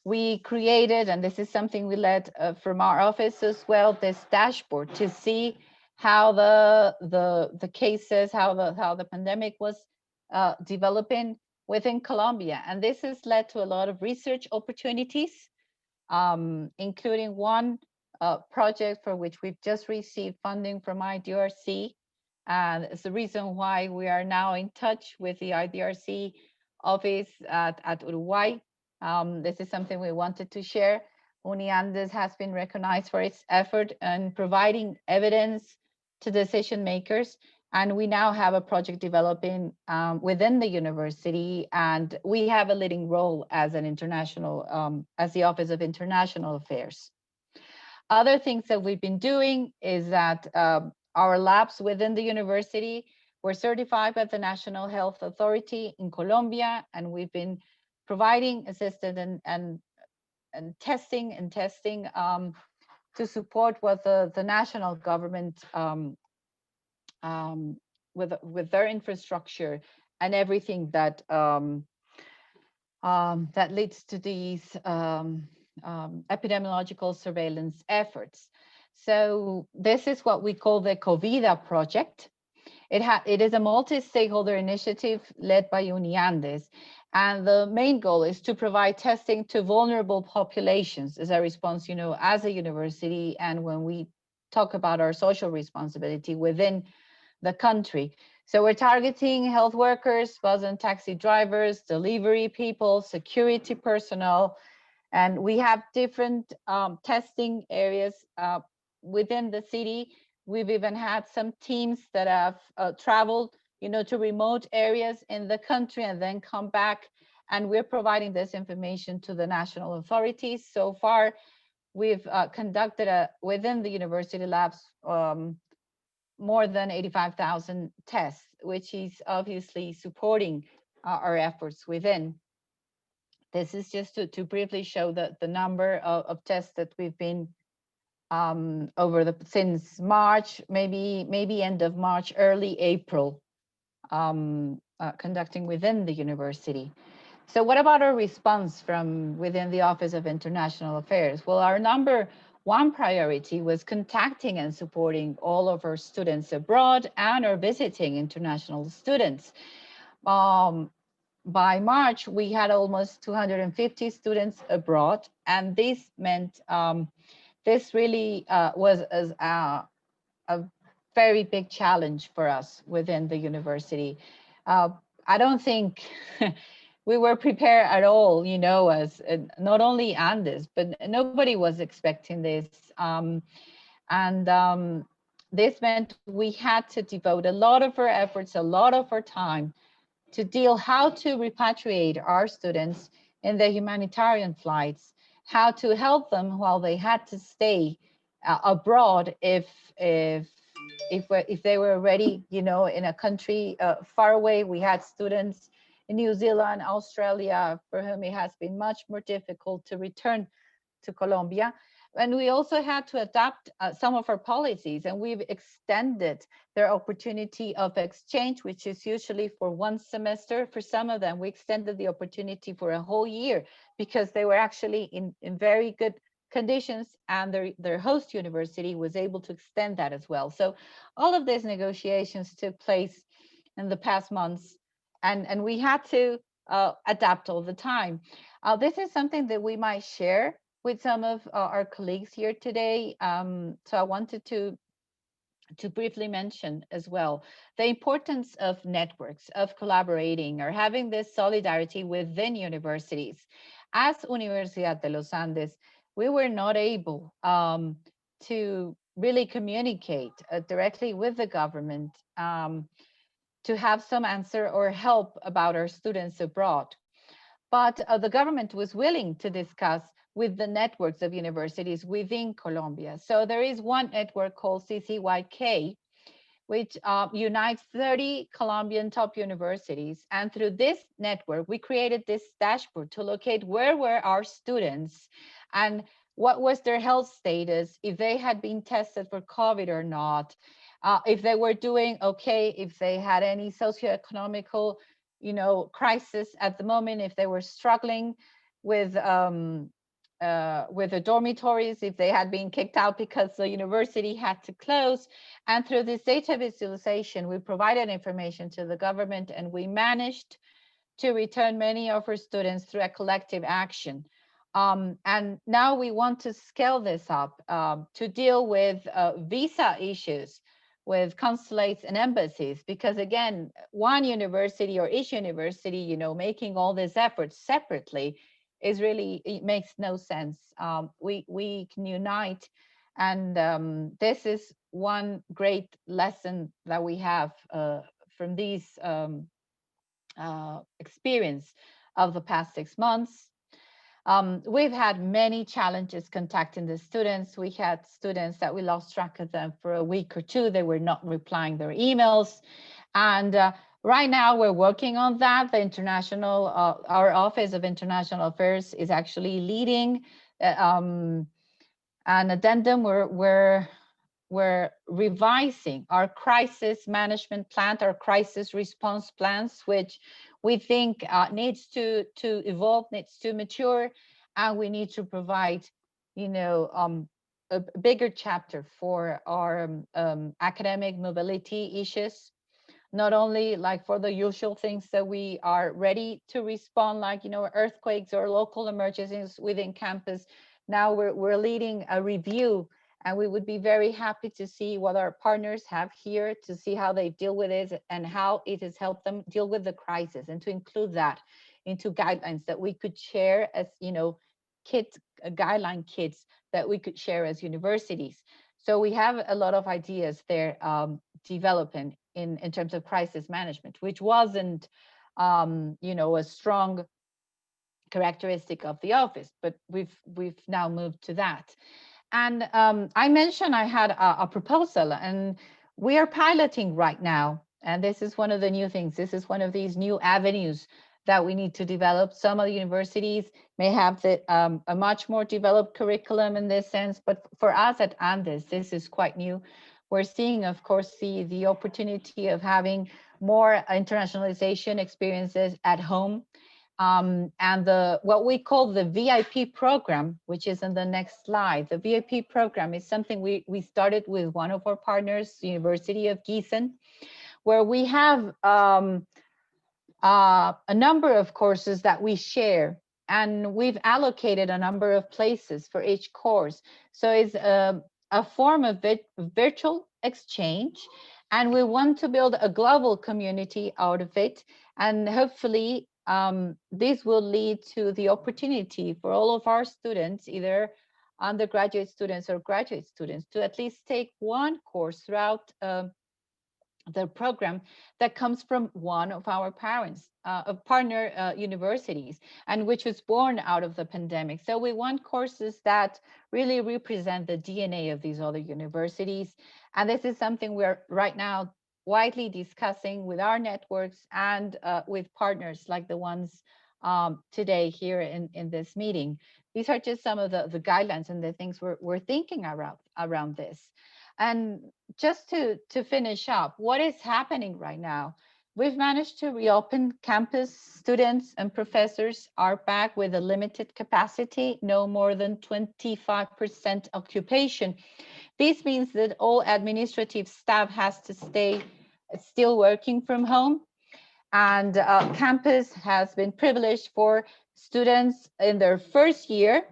We created, and this is something we led from our office as well, this dashboard to see how the cases, how the pandemic was developing within Colombia. And this has led to a lot of research opportunities, including one project for which we've just received funding from IDRC. And it's the reason why we are now in touch with the IDRC office at Uruguay. This is something we wanted to share. UniAndes has been recognized for its effort in providing evidence to decision makers. And we now have a project developing within the university, and we have a leading role as an international, as the Office of International Affairs. Other things that we've been doing is that our labs within the university were certified by the National Health Authority in Colombia, and we've been providing assistance and testing to support what the national government with their infrastructure and everything that that leads to these epidemiological surveillance efforts. So this is what we call the COVIDA project. It is a multi-stakeholder initiative led by Uniandes. And the main goal is to provide testing to vulnerable populations as a response, as a university, and when we talk about our social responsibility within the country. So we're targeting health workers, bus and taxi drivers, delivery people, security personnel, and we have different testing areas within the city. We've even had some teams that have traveled, to remote areas in the country and then come back. And we're providing this information to the national authorities. So far, we've conducted within the university labs more than 85,000 tests, which is obviously supporting our efforts within. This is just to briefly show the number of tests that we've been since March, maybe end of March, early April, conducting within the university. So what about our response from within the Office of International Affairs? Well, our number one priority was contacting and supporting all of our students abroad and our visiting international students. By March, we had almost 250 students abroad, and this meant this really was a very big challenge for us within the university. I don't think we were prepared at all, as not only Andes, but nobody was expecting this. This meant we had to devote a lot of our efforts, a lot of our time to deal how to repatriate our students in the humanitarian flights, how to help them while they had to stay abroad if they were already, in a country far away. We had students in New Zealand, Australia, for whom it has been much more difficult to return to Colombia. And we also had to adapt some of our policies, and we've extended their opportunity of exchange, which is usually for one semester. For some of them, we extended the opportunity for a whole year because they were actually in very good conditions, and their host university was able to extend that as well. So all of these negotiations took place in the past months, and we had to adapt all the time. This is something that we might share with some of our colleagues here today. So I wanted to briefly mention as well the importance of networks, of collaborating, or having this solidarity within universities. As Universidad de los Andes, we were not able to really communicate directly with the government to have some answer or help about our students abroad. But the government was willing to discuss with the networks of universities within Colombia. So there is one network called CCYK, which unites 30 Colombian top universities. And through this network, we created this dashboard to locate where were our students and what was their health status, if they had been tested for COVID or not, if they were doing okay, if they had any socioeconomical crisis at the moment, if they were struggling with the dormitories, if they had been kicked out because the university had to close. And through this data visualization, we provided information to the government, and we managed to return many of our students through a collective action. And now we want to scale this up to deal with visa issues with consulates and embassies, because again, one university or each university, making all these efforts separately is really, it makes no sense. We can unite, and this is one great lesson that we have from these experience of the past 6 months. We've had many challenges contacting the students. We had students that we lost track of them for a week or two. They were not replying their emails. And right now we're working on that. The our Office of International Affairs is actually leading an addendum. We're revising our crisis management plan, our crisis response plans, which we think needs to evolve, needs to mature, and we need to provide, a bigger chapter for our academic mobility issues. not only like for the usual things that we are ready to respond, like, earthquakes or local emergencies within campus. Now we're leading a review, and we would be very happy to see what our partners have here, to see how they deal with it and how it has helped them deal with the crisis, and to include that into guidelines that we could share as, guideline kits that we could share as universities. So we have a lot of ideas there developing in terms of crisis management, which wasn't, a strong characteristic of the office, but we've now moved to that. And I mentioned I had a proposal, and we are piloting right now. And this is one of the new things. This is one of these new avenues that we need to develop. Some of the universities may have a much more developed curriculum in this sense, but for us at Andes, this is quite new. We're seeing, of course, the opportunity of having more internationalization experiences at home. And what we call the VIP program, which is in the next slide. The VIP program is something we started with one of our partners, the University of Gießen, where we have a number of courses that we share, and we've allocated a number of places for each course. So it's a form of virtual exchange, and we want to build a global community out of it. And hopefully this will lead to the opportunity for all of our students, either undergraduate students or graduate students, to at least take one course throughout the program that comes from one of our partner universities, and which was born out of the pandemic. So we want courses that really represent the DNA of these other universities. And this is something we're right now widely discussing with our networks and with partners like the ones today here in this meeting. These are just some of the guidelines and the things we're thinking around this. And just to finish up, what is happening right now? We've managed to reopen campus. Students and professors are back with a limited capacity, no more than 25% occupation. This means that all administrative staff has to stay still working from home. And campus has been privileged for students in their first year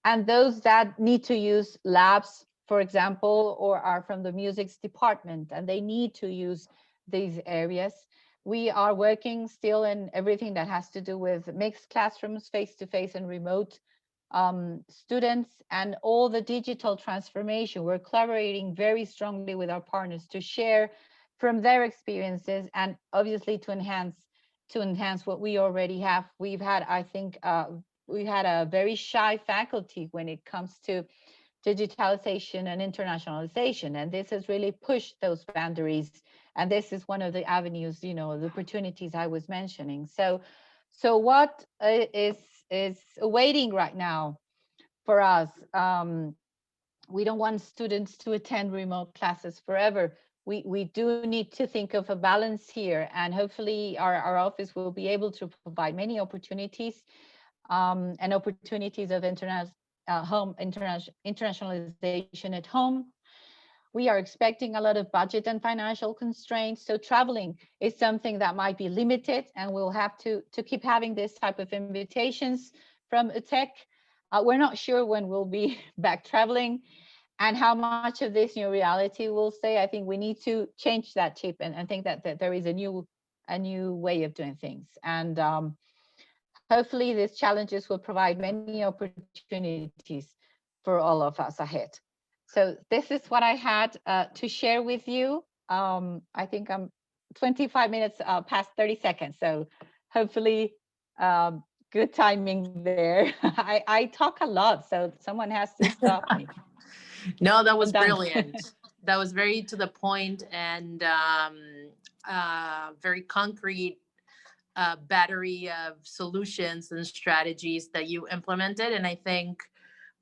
and those that need to use labs, for example, or are from the music department and they need to use these areas. We are working still in everything that has to do with mixed classrooms, face-to-face and remote students, and all the digital transformation. We're collaborating very strongly with our partners to share from their experiences and obviously to enhance what we already have. We've had, I think, we had a very shy faculty when it comes to digitalization and internationalization, and this has really pushed those boundaries. And this is one of the avenues, the opportunities I was mentioning. So what is awaiting right now for us? We don't want students to attend remote classes forever. We do need to think of a balance here, and hopefully our office will be able to provide many opportunities and opportunities of internationalization at home. We are expecting a lot of budget and financial constraints, so traveling is something that might be limited, and we'll have to keep having this type of invitations from UTEC. We're not sure when we'll be back traveling and how much of this new reality will stay. I think we need to change that chip and think that there is a new way of doing things. And hopefully these challenges will provide many opportunities for all of us ahead. So this is what I had to share with you. I think I'm 25 minutes past 30 seconds. So hopefully good timing there. I talk a lot, so someone has to stop me. No, that was brilliant. That was very to the point and very concrete battery of solutions and strategies that you implemented. And I think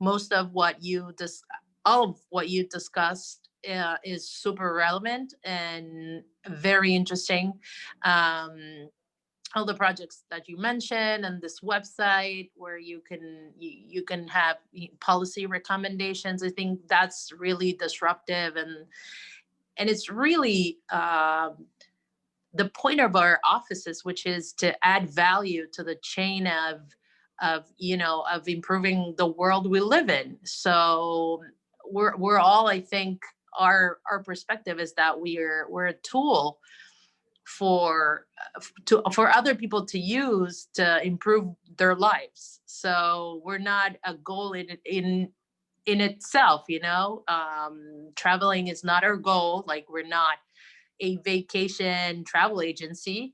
most of what all of what you discussed is super relevant and very interesting. All the projects that you mentioned and this website where you can have policy recommendations. I think that's really disruptive and it's really the point of our offices, which is to add value to the chain of improving the world we live in. So we're all, I think, our perspective is that we're a tool for other people to use to improve their lives. So we're not a goal in itself, traveling is not our goal. Like, we're not a vacation travel agency,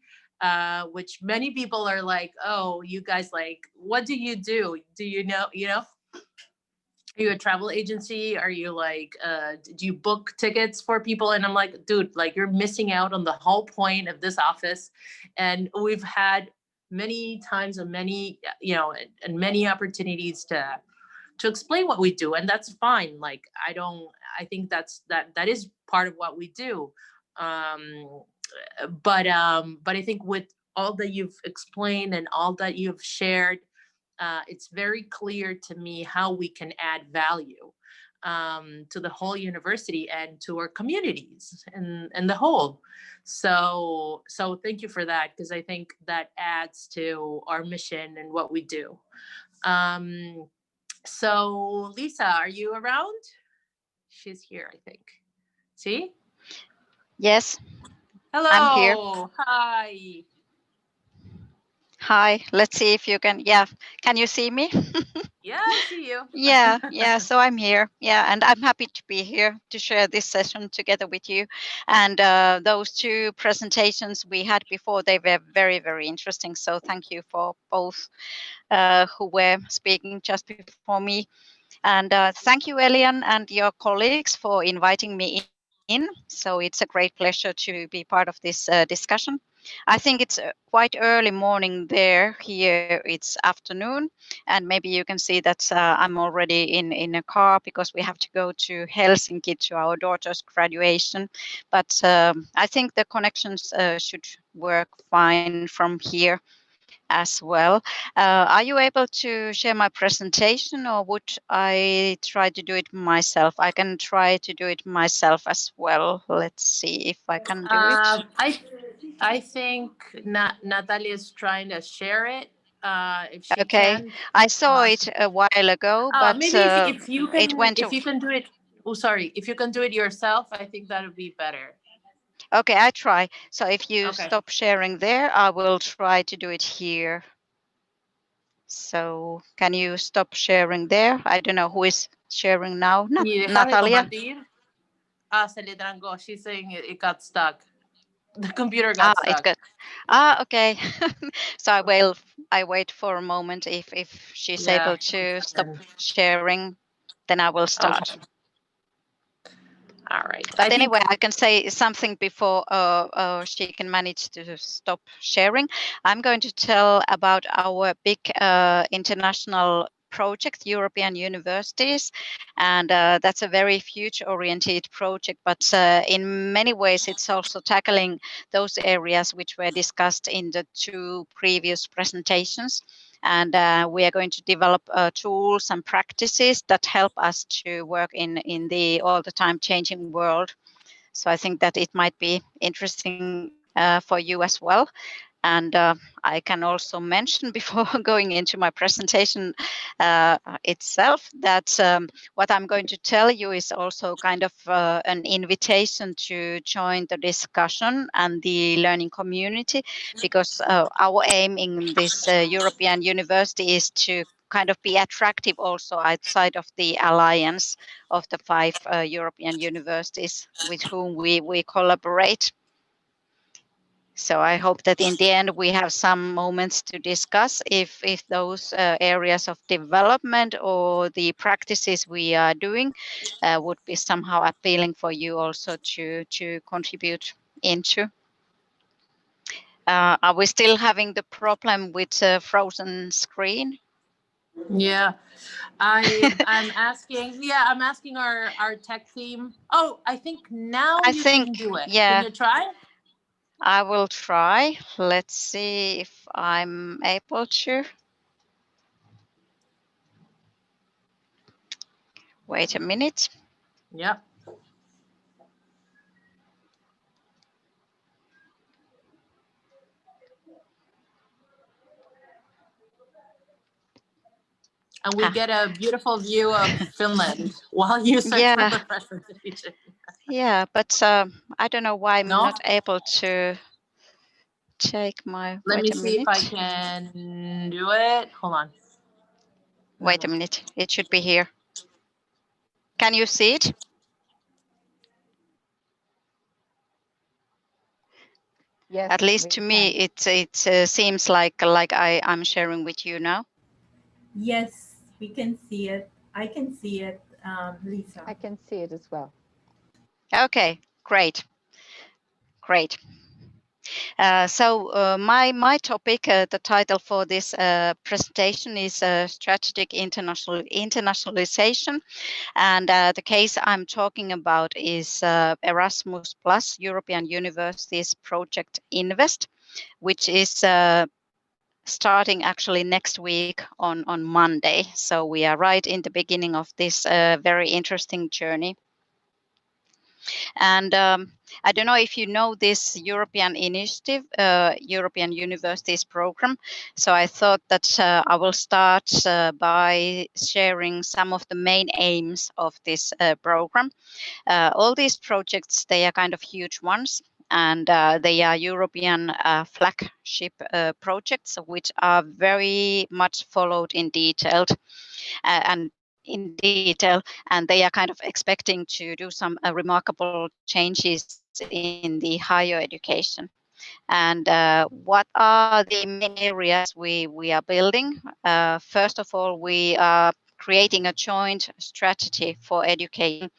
which many people are like, oh, you guys, like, what do? Do are you a travel agency? Are you like, do you book tickets for people? And I'm like, dude, like, you're missing out on the whole point of this office. And we've had many times and many, and many opportunities to explain what we do. And that's fine. Like, I think that is part of what we do. But I think with all that you've explained and all that you've shared, it's very clear to me how we can add value to the whole university and to our communities and the whole. So thank you for that, because I think that adds to our mission and what we do. So Lisa, are you around? She's here, I think. See? Yes. Hello. I'm here. Hi. Hi. Let's see if you can. Yeah. Can you see me? Yeah, I see you. Yeah. So I'm here. Yeah. And I'm happy to be here to share this session together with you. And those two presentations we had before, they were very, very interesting. So thank you for both who were speaking just before me. And thank you, Elian, and your colleagues for inviting me in. So it's a great pleasure to be part of this discussion. I think it's quite early morning there. Here it's afternoon. And maybe you can see that I'm already in a car because we have to go to Helsinki to our daughter's graduation. But I think the connections should work fine from here as well. Are you able to share my presentation, or would I try to do it myself? I can try to do it myself as well. Let's see if I can do it. I think Natalia is trying to share it. If she Okay, can. I saw it a while ago, but Maybe if you can, it went. if you can do it. Oh, sorry. If you can do it yourself, I think that would be better. Okay, I try. So if you Okay. stop sharing there, I will try to do it here. So can you stop sharing there? I don't know who is sharing now. Y dejas de Natalia. compartir. Se le trancó. She's saying it got stuck. The computer got It stuck. got. Okay. So I wait for a moment. If she's able to stop sharing, then I will start. Okay. All right. But anyway, I can say something before she can manage to stop sharing. I'm going to tell about our big international project, European Universities, and that's a very future-oriented project, but in many ways it's also tackling those areas which were discussed in the two previous presentations. And we are going to develop tools and practices that help us to work in the all the time changing world. So I think that it might be interesting for you as well. And I can also mention before going into my presentation itself that what I'm going to tell you is also kind of an invitation to join the discussion and the learning community, because our aim in this European university is to kind of be attractive also outside of the alliance of the 5 European universities with whom we collaborate. So I hope that in the end we have some moments to discuss if those areas of development or the practices we are doing would be somehow appealing for you also to contribute into. Are we still having the problem with frozen screen? Yeah, I'm asking. Yeah, I'm asking our tech team. Oh, I think now you can do it. Yeah. Can you try? I will try. Let's see if I'm able to. Wait a minute. Yep. And we get a beautiful view of Finland while you search for Yeah. the presentation. Yeah, but I don't know why I'm No? not able to take my. Let Wait me a see if I minute. can do it. Hold on. Wait a minute. It should be here. Can you see it? Yes, At least we to can. me, it seems like I'm sharing with you now. Yes, we can see it. I can see it, Lisa. I can see it as well. Okay, great. So my topic, the title for this presentation is strategic internationalization, and the case I'm talking about is Erasmus Plus European Universities Project Invest, which is starting actually next week on Monday. So we are right in the beginning of this very interesting journey. And I don't know if you know this European initiative, European Universities Program. So I thought that I will start by sharing some of the main aims of this program. All these projects, they are kind of huge ones. And they are European flagship projects, which are very much followed in detail and they are kind of expecting to do some remarkable changes in the higher education. And what are the main areas we are building? First of all, we are creating a joint strategy for education.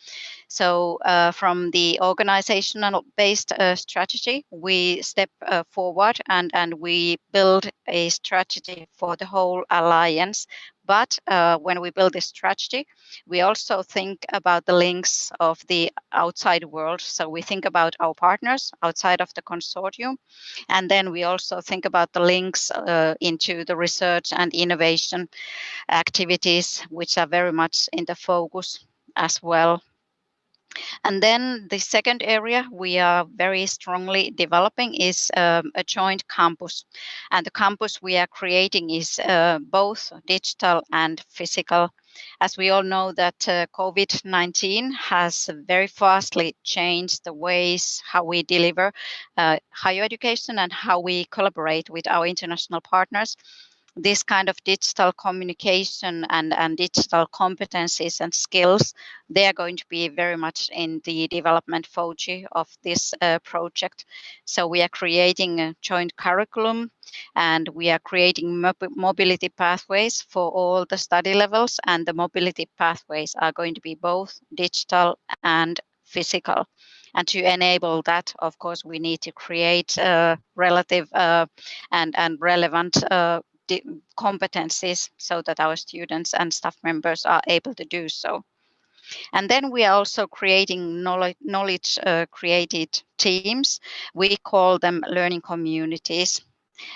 So from the organizational based strategy, we step forward and we build a strategy for the whole alliance. But when we build this strategy, we also think about the links of the outside world. So we think about our partners outside of the consortium. And then we also think about the links into the research and innovation activities, which are very much in the focus as well. And then the second area we are very strongly developing is a joint campus. And the campus we are creating is both digital and physical. As we all know that COVID-19 has very fastly changed the ways how we deliver higher education and how we collaborate with our international partners. This kind of digital communication and digital competencies and skills, they are going to be very much in the development focus of this project. So we are creating a joint curriculum and we are creating mobility pathways for all the study levels, and the mobility pathways are going to be both digital and physical. And to enable that, of course, we need to create relative and relevant competencies so that our students and staff members are able to do so. And then we are also creating knowledge created teams. We call them learning communities.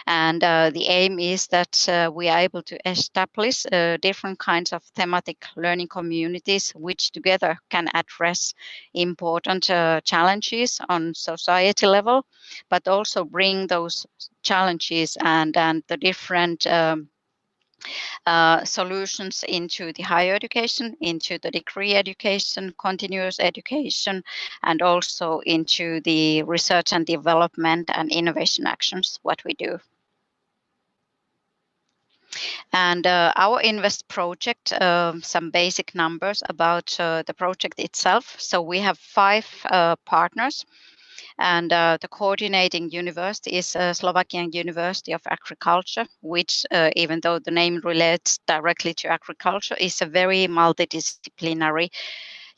And the aim is that we are able to establish different kinds of thematic learning communities, which together can address important challenges on society level, but also bring those challenges and the different solutions into the higher education, into the degree education, continuous education, and also into the research and development and innovation actions, what we do. And our Invest project, some basic numbers about the project itself. So we have 5 partners. And the coordinating university is Slovakian University of Agriculture, which, even though the name relates directly to agriculture, is a very multidisciplinary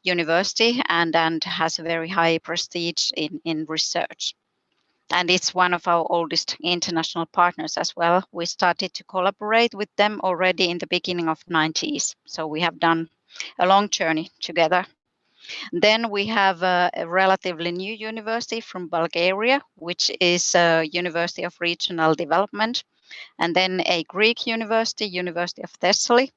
university and has a very high prestige in research. And it's one of our oldest international partners as well. We started to collaborate with them already in the beginning of 90s. So we have done a long journey together. Then we have a relatively new university from Bulgaria, which is a University of Regional Development, and then a Greek university, University of Thessaly,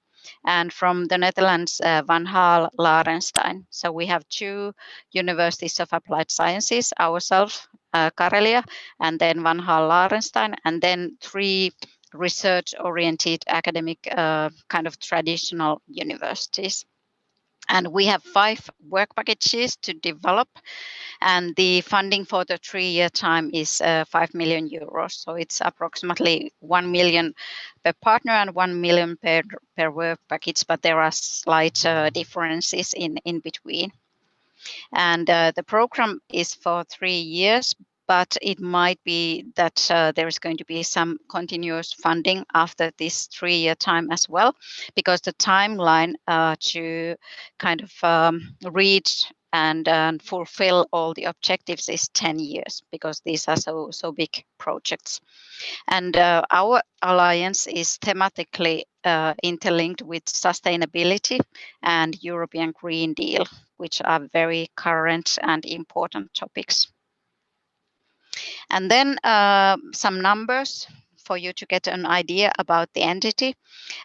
and from the Netherlands, Van Gaal Larenstein. So we have 2 universities of applied sciences, ourselves, Karelia, and then Van Gaal Larenstein, and then 3 research-oriented academic kind of traditional universities. And we have 5 work packages to develop, and the funding for the 3-year time is 5 million euros. So it's approximately 1 million per partner and 1 million per work package, but there are slight differences in between. And the program is for 3 years, but it might be that there is going to be some continuous funding after this 3-year time as well, because the timeline to kind of reach and fulfill all the objectives is 10 years, because these are so big projects. And our alliance is thematically interlinked with sustainability and European Green Deal, which are very current and important topics. And then some numbers for you to get an idea about the entity.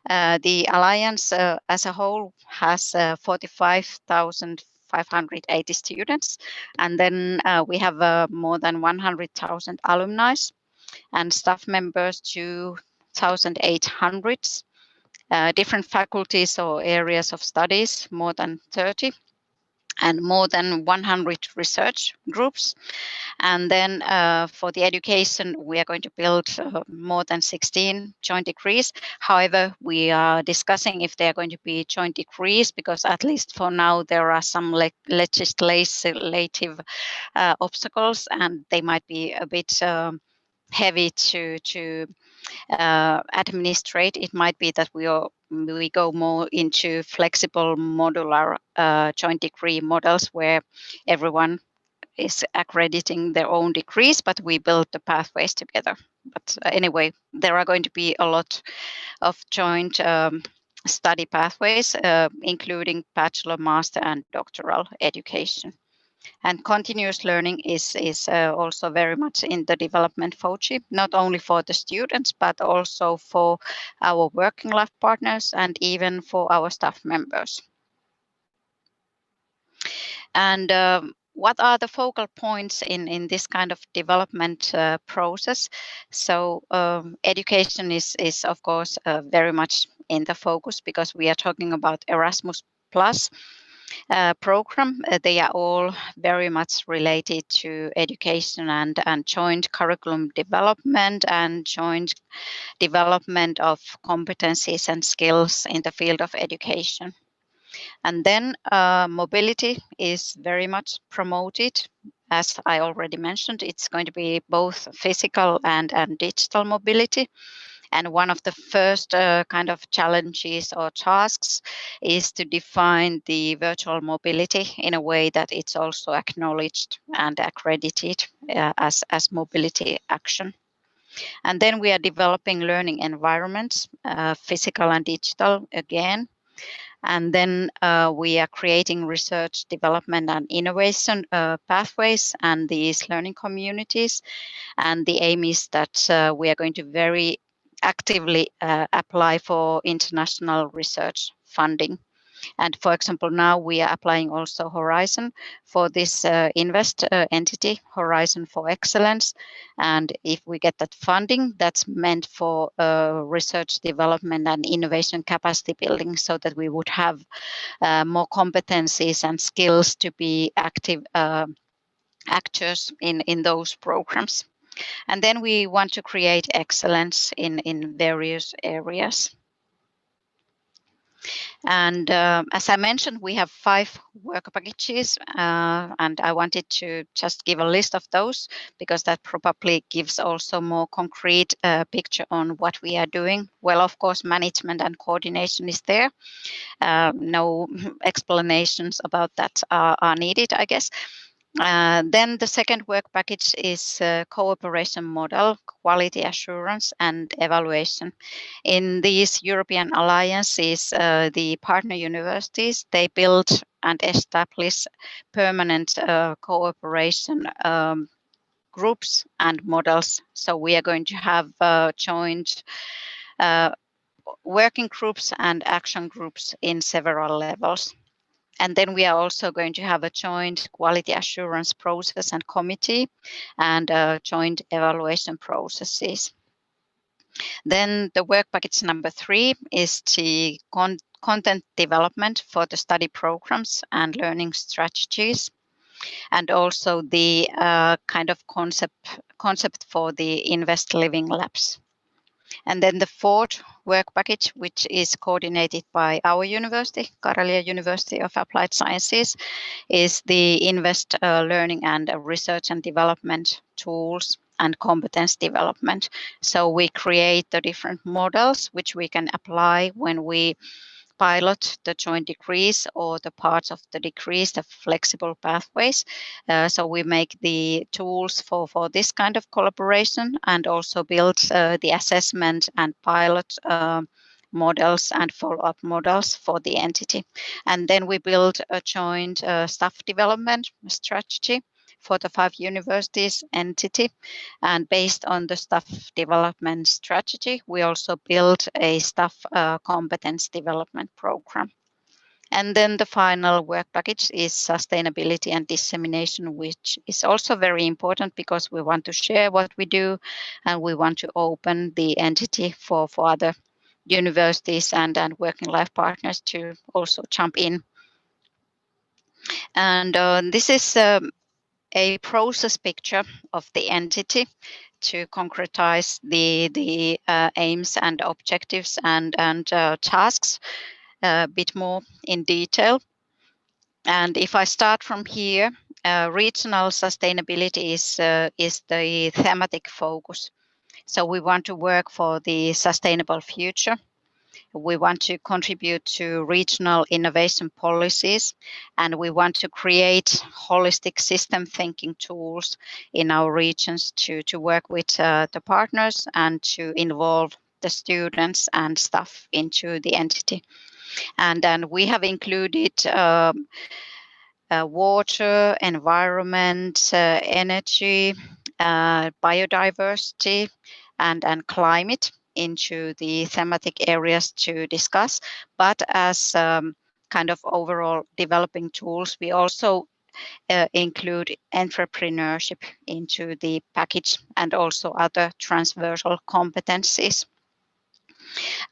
The alliance as a whole has 45,580 students, and then we have more than 100,000 alumni and staff members, 2,800, different faculties or areas of studies, more than 30, and more than 100 research groups. And then for the education, we are going to build more than 16 joint degrees. However, we are discussing if they are going to be joint degrees, because at least for now, there are some legislative obstacles, and they might be a bit heavy to administrate. It might be that we go more into flexible modular joint degree models where everyone is accrediting their own degrees, but we build the pathways together. But anyway, there are going to be a lot of joint study pathways, including bachelor, master, and doctoral education. And continuous learning is also very much in the development FOCI, not only for the students, but also for our working life partners and even for our staff members. And what are the focal points in this kind of development process? So education is of course very much in the focus, because we are talking about Erasmus Plus program. They are all very much related to education and joint curriculum development and joint development of competencies and skills in the field of education. And then mobility is very much promoted. As I already mentioned, it's going to be both physical and digital mobility. And one of the first kind of challenges or tasks is to define the virtual mobility in a way that it's also acknowledged and accredited as mobility action. And then we are developing learning environments, physical and digital again. And then we are creating research, development, and innovation pathways and these learning communities. And the aim is that we are going to very actively apply for international research funding. And for example, now we are applying also Horizon for this invest entity, Horizon for Excellence. And if we get that funding, that's meant for research development and innovation capacity building, so that we would have more competencies and skills to be active actors in those programs. And then we want to create excellence in various areas. And as I mentioned, we have 5 work packages, and I wanted to just give a list of those, because that probably gives also more concrete picture on what we are doing. Well, of course, management and coordination is there. No explanations about that are needed, I guess. Then the second work package is cooperation model, quality assurance, and evaluation. In these European alliances, the partner universities, they build and establish permanent cooperation groups and models. So we are going to have joint working groups and action groups in several levels. And then we are also going to have a joint quality assurance process and committee, and joint evaluation processes. Then the work package number 3 is the content development for the study programs and learning strategies, and also the kind of concept for the Invest Living Labs. And then the 4th work package, which is coordinated by our university, Karolia University of Applied Sciences, is the Invest Learning and Research and Development tools and competence development. So we create the different models which we can apply when we pilot the joint degrees or the parts of the degrees, the flexible pathways. So we make the tools for this kind of collaboration, and also build the assessment and pilot models and follow-up models for the entity. And then we build a joint staff development strategy for the 5 universities entity. And based on the staff development strategy, we also build a staff competence development program. And then the final work package is sustainability and dissemination, which is also very important because we want to share what we do, and we want to open the entity for other universities and working life partners to also jump in. And this is a process picture of the entity to concretize the aims and objectives and tasks a bit more in detail. And if I start from here, regional sustainability is the thematic focus. So we want to work for the sustainable future. We want to contribute to regional innovation policies, and we want to create holistic system thinking tools in our regions to work with the partners and to involve the students and staff into the entity. And then we have included water, environment, energy, biodiversity, and climate into the thematic areas to discuss. But as kind of overall developing tools, we also include entrepreneurship into the package, and also other transversal competencies.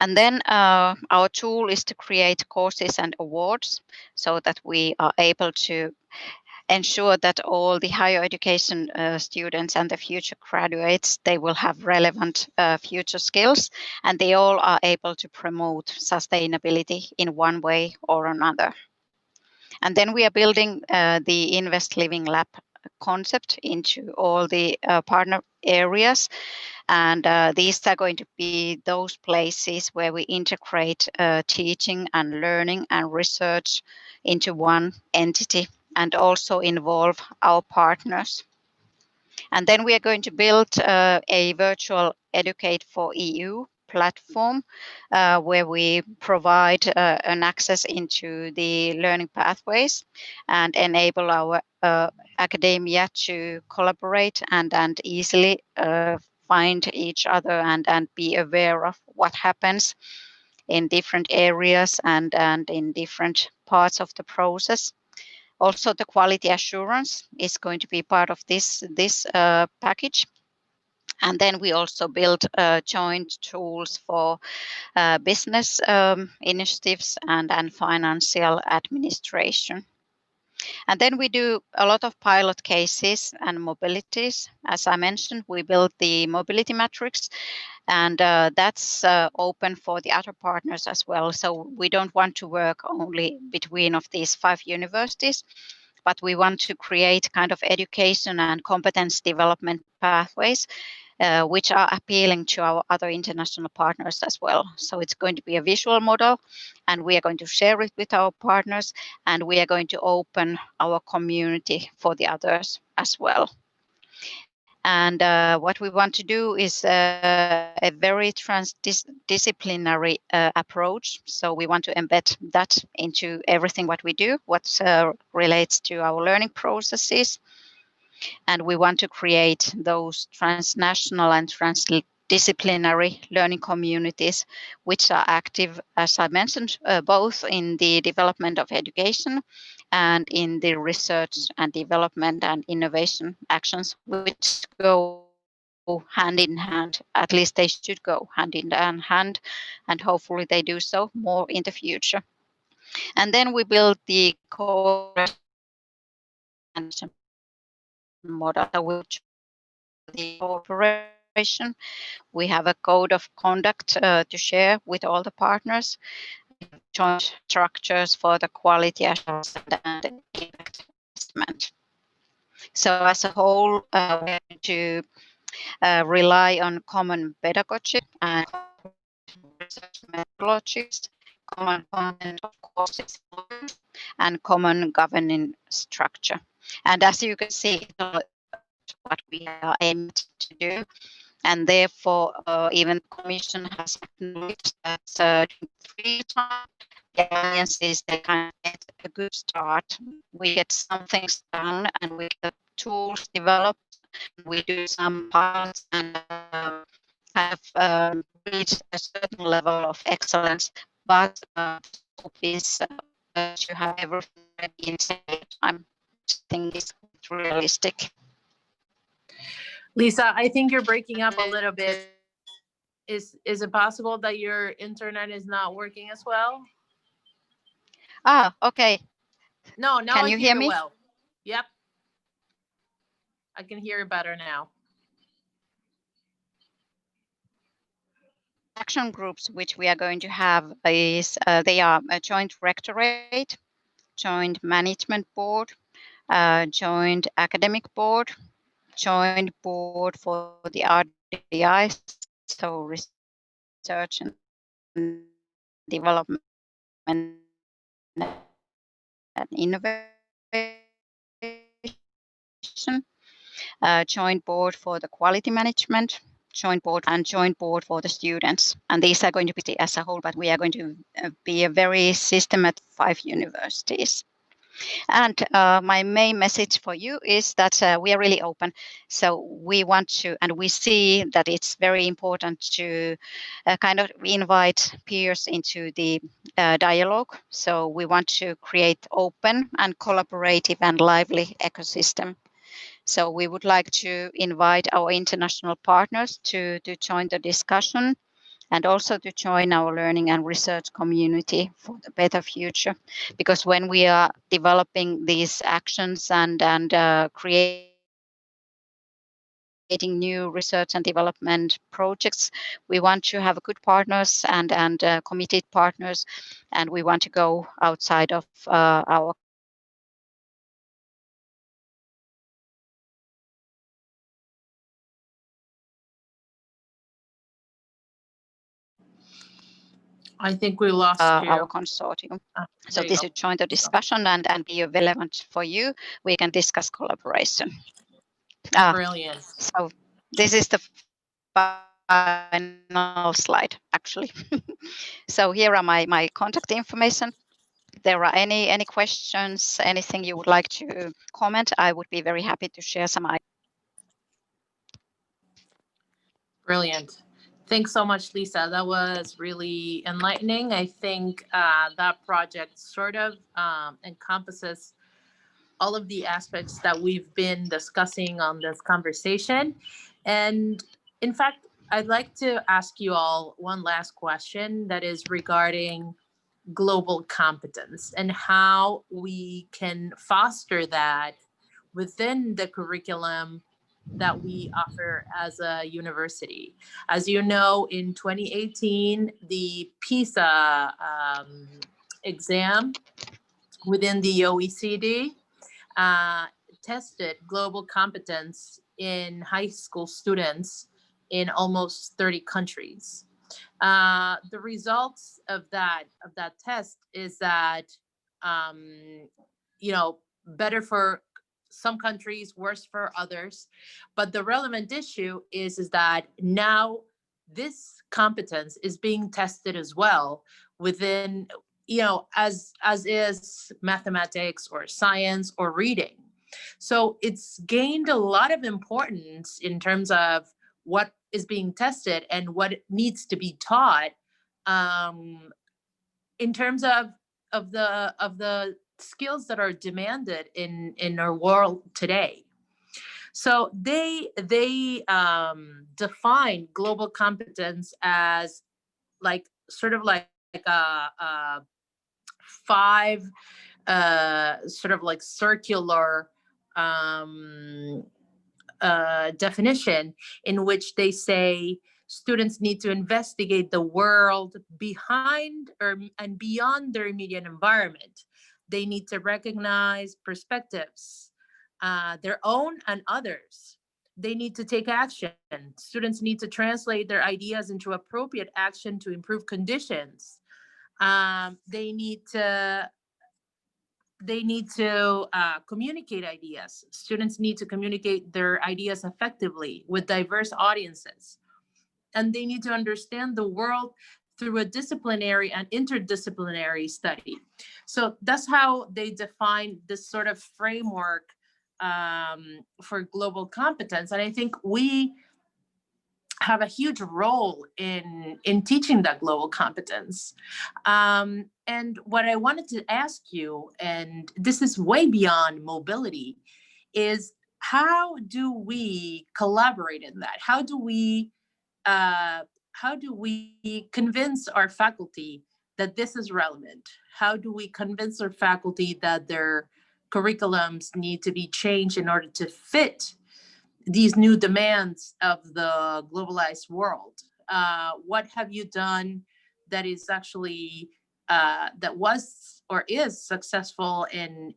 And then our tool is to create courses and awards so that we are able to ensure that all the higher education students and the future graduates, they will have relevant future skills, and they all are able to promote sustainability in one way or another. And then we are building the Invest Living Lab concept into all the partner areas. And these are going to be those places where we integrate teaching and learning and research into one entity, and also involve our partners. And then we are going to build a virtual Educate for EU platform where we provide an access into the learning pathways and enable our academia to collaborate and easily find each other and be aware of what happens in different areas and in different parts of the process. Also, the quality assurance is going to be part of this package. And then we also build joint tools for business initiatives and financial administration. And then we do a lot of pilot cases and mobilities. As I mentioned, we built the mobility matrix, and that's open for the other partners as well. So we don't want to work only between of these 5 universities, but we want to create kind of education and competence development pathways which are appealing to our other international partners as well. So it's going to be a visual model, and we are going to share it with our partners, and we are going to open our community for the others as well. And what we want to do is a very transdisciplinary approach. So we want to embed that into everything what we do, what relates to our learning processes. And we want to create those transnational and transdisciplinary learning communities, which are active, as I mentioned, both in the development of education and in the research and development and innovation actions, which go hand in hand. At least they should go hand in hand, and hopefully they do so more in the future. And then we build the model, which the cooperation. We have a code of conduct to share with all the partners, joint structures for the quality assurance and impact assessment. So as a whole, we have to rely on common pedagogy and research methodologies, common content of courses, and common governing structure. And as you can see, what we are aiming to do, and therefore even the Commission has acknowledged that during the 3 time, the alliances, they kind of get a good start. We get some things done and we get tools developed. We do some pilots and have reached a certain level of excellence, but the hope is to have everything ready in the same time, which I think is realistic. Lisa, I think you're breaking up a little bit. Is it possible that your internet is not working as well? Okay. No, now Can I you hear hear you me? well. Yep. I can hear you better now. Action groups which we are going to have is they are a joint rectorate, joint management board, joint academic board, joint board for the RDI, so research and development and innovation, joint board for the quality management, joint board for the students. And these are going to be as a whole, but we are going to be a very systematic 5 universities. And my main message for you is that we are really open. So we want to, and we see that it's very important to kind of invite peers into the dialogue. So we want to create open and collaborative and lively ecosystem. So we would like to invite our international partners to join the discussion and also to join our learning and research community for the better future. Because when we are developing these actions and creating new research and development projects, we want to have good partners and committed partners, and we want to go outside of our I think we lost you. our consortium. So There you this go. would join the discussion and be relevant for you. We can discuss collaboration. Brilliant. So this is the final slide, actually. So here are my contact information. If there are any questions, anything you would like to comment, I would be very happy to share some ideas. Brilliant. Thanks so much, Lisa. That was really enlightening. I think that project sort of encompasses all of the aspects that we've been discussing on this conversation. And in fact, I'd like to ask you all one last question that is regarding global competence and how we can foster that within the curriculum that we offer as a university. As you know, in 2018, the PISA exam within the OECD tested global competence in high school students in almost 30 countries. The results of that test is that better for some countries, worse for others. But the relevant issue is that now this competence is being tested as well within, as is mathematics or science or reading. So it's gained a lot of importance in terms of what is being tested and what needs to be taught in terms of the skills that are demanded in our world today. So they define global competence as like sort of like a five sort of like circular definition, in which they say students need to investigate the world behind and beyond their immediate environment. They need to recognize perspectives, their own and others. They need to take action. Students need to translate their ideas into appropriate action to improve conditions. They need to communicate ideas. Students need to communicate their ideas effectively with diverse audiences. And they need to understand the world through a disciplinary and interdisciplinary study. So that's how they define this sort of framework for global competence. And I think we have a huge role in teaching that global competence. And what I wanted to ask you, and this is way beyond mobility, is how do we collaborate in that? How do we convince our faculty that this is relevant? How do we convince our faculty that their curriculums need to be changed in order to fit these new demands of the globalized world? What have you done that is actually that was or is successful in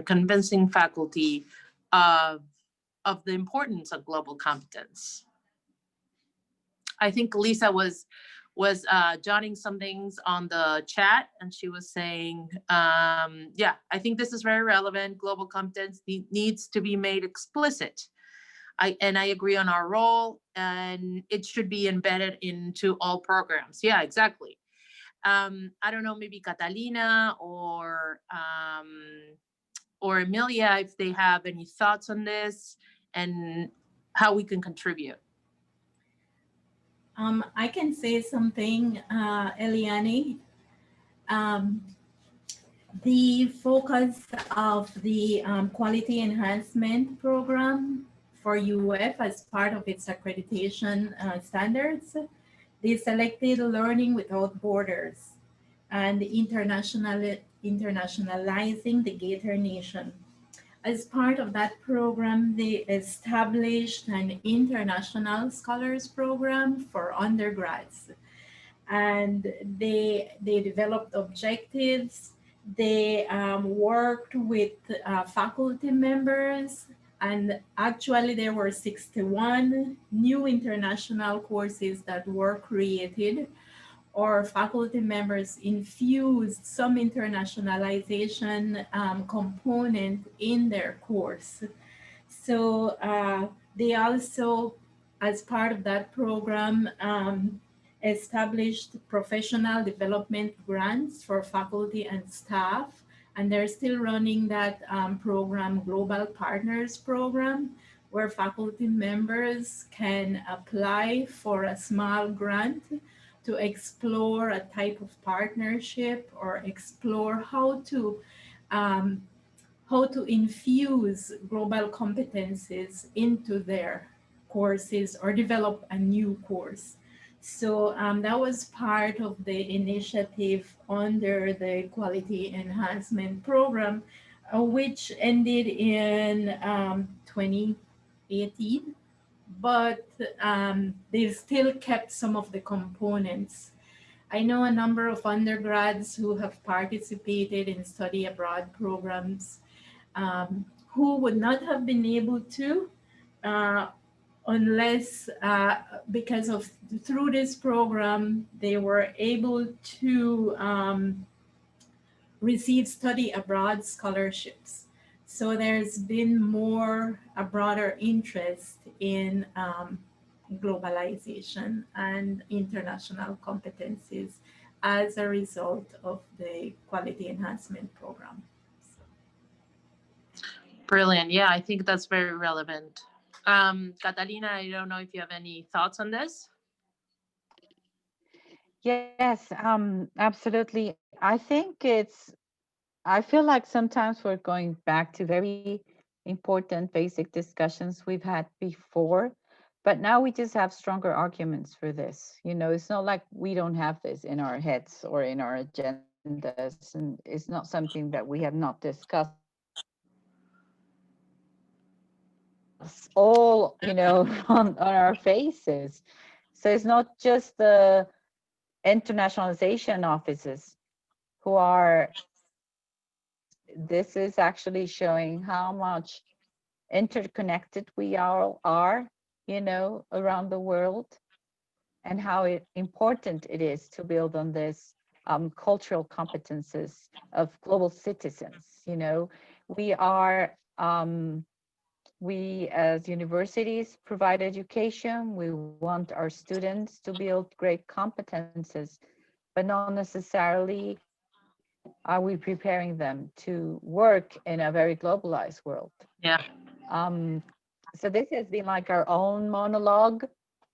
convincing faculty of the importance of global competence? I think Lisa was jotting some things on the chat, and she was saying, yeah, I think this is very relevant. Global competence needs to be made explicit. I agree on our role, and it should be embedded into all programs. Yeah, exactly. I don't know, maybe Catalina or Emilia, if they have any thoughts on this and how we can contribute. I can say something, Eliane. The focus of the quality enhancement program for UF as part of its accreditation standards, they selected Learning Without Borders and internationalizing the Gator Nation. As part of that program, they established an international scholars program for undergrads. And they developed objectives. They worked with faculty members, and actually there were 61 new international courses that were created, or faculty members infused some internationalization component in their course. So they also, as part of that program, established professional development grants for faculty and staff, and they're still running that program, Global Partners Program, where faculty members can apply for a small grant to explore a type of partnership or explore how to infuse global competencies into their courses or develop a new course. So that was part of the initiative under the Quality Enhancement Program, which ended in 2018, but they've still kept some of the components. I know a number of undergrads who have participated in study abroad programs who would not have been able to unless because of through this program they were able to receive study abroad scholarships. So there's been a broader interest in globalization and international competencies as a result of the quality enhancement program. Brilliant. Yeah, I think that's very relevant. Catalina, I don't know if you have any thoughts on this. Yes, absolutely. I think I feel like sometimes we're going back to very important basic discussions we've had before, but now we just have stronger arguments for this. You know, it's not like we don't have this in our heads or in our agendas, and it's not something that we have not discussed. It's all, you know, on our faces. So it's not just the internationalization offices who are, this is actually showing how much interconnected we all are, you know, around the world, and how important it is to build on this cultural competences of global citizens. You know, we are, we as universities provide education. We want our students to build great competences, but not necessarily are we preparing them to work in a very globalized world. Yeah. So this has been like our own monologue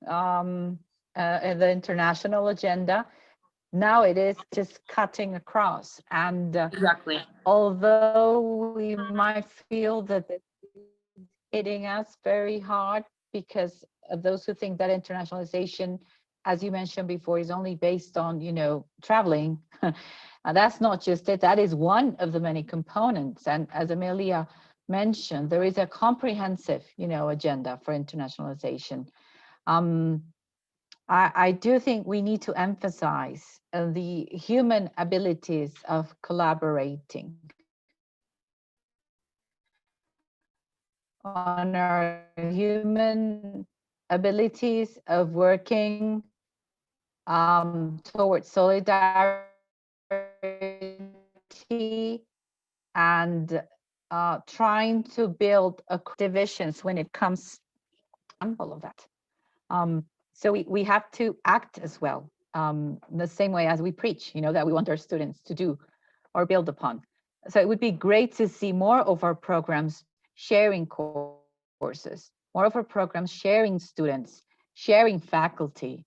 in the international agenda. Now it is just cutting across. And Exactly. although we might feel that this is hitting us very hard because of those who think that internationalization, as you mentioned before, is only based on, you know, traveling. That's not just it. That is one of the many components. And as Amelia mentioned, there is a comprehensive, you know, agenda for internationalization. I do think we need to emphasize the human abilities of collaborating, on our human abilities of working towards solidarity and trying to build divisions when it comes to all of that. So we have to act as well, the same way as we preach, you know, that we want our students to do or build upon. So it would be great to see more of our programs sharing courses, more of our programs sharing students, sharing faculty,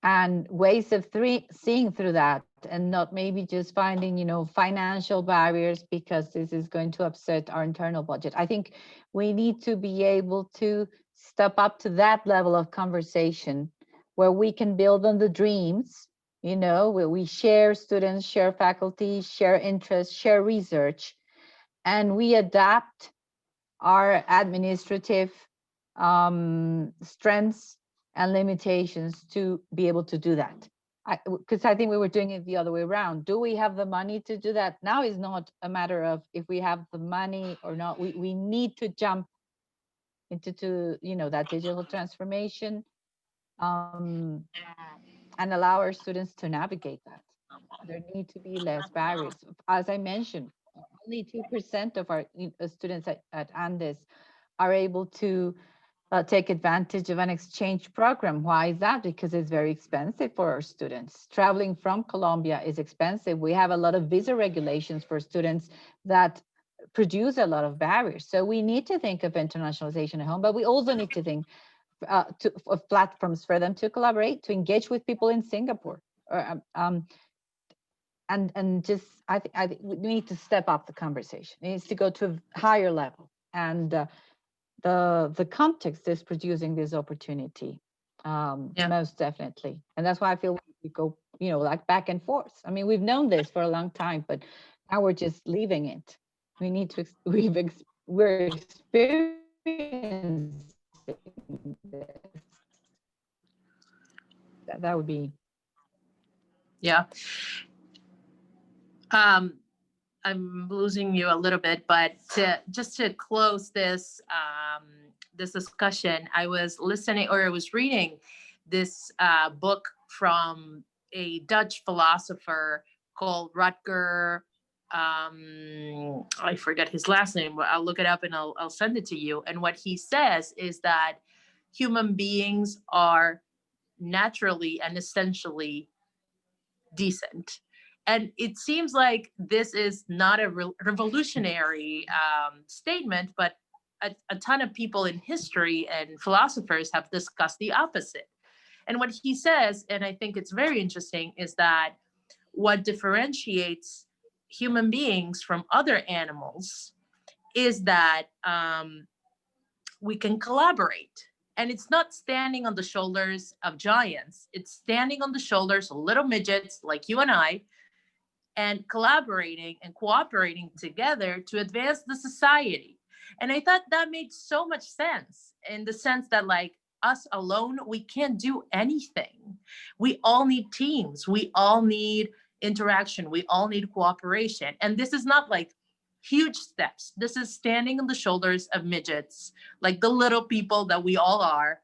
and ways of seeing through that, and not maybe just finding, you know, financial barriers because this is going to upset our internal budget. I think we need to be able to step up to that level of conversation where we can build on the dreams, you know, where we share students, share faculty, share interests, share research, and we adapt our administrative strengths and limitations to be able to do that. Because I think we were doing it the other way around. Do we have the money to do that? Now is not a matter of if we have the money or not. We need to jump into you know, that digital transformation and allow our students to navigate that. There need to be less barriers. As I mentioned, only 2% of our students at Andes are able to take advantage of an exchange program. Why is that? Because it's very expensive for our students. Traveling from Colombia is expensive. We have a lot of visa regulations for students that produce a lot of barriers. So we need to think of internationalization at home, but we also need to think of platforms for them to collaborate, to engage with people in Singapore. And just, I think we need to step up the conversation. It needs to go to a higher level. And the context is producing this opportunity, most definitely. And that's why I feel we go, you know, like back and forth. I mean, we've known this for a long time, but now we're just leaving it. We need to, we're experiencing this. That would be. Yeah. I'm losing you a little bit, but just to close this this discussion, I was listening, or I was reading this book from a Dutch philosopher called Rutger. I forget his last name, but I'll look it up and I'll send it to you. And what he says is that human beings are naturally and essentially decent. And it seems like this is not a revolutionary statement, but a ton of people in history and philosophers have discussed the opposite. And what he says, and I think it's very interesting, is that what differentiates human beings from other animals is that we can collaborate. And it's not standing on the shoulders of giants. It's standing on the shoulders of little midgets like you and I, and collaborating and cooperating together to advance the society. And I thought that made so much sense, in the sense that, like, us alone, we can't do anything. We all need teams. We all need interaction. We all need cooperation. And this is not like huge steps. This is standing on the shoulders of midgets, like the little people that we all are.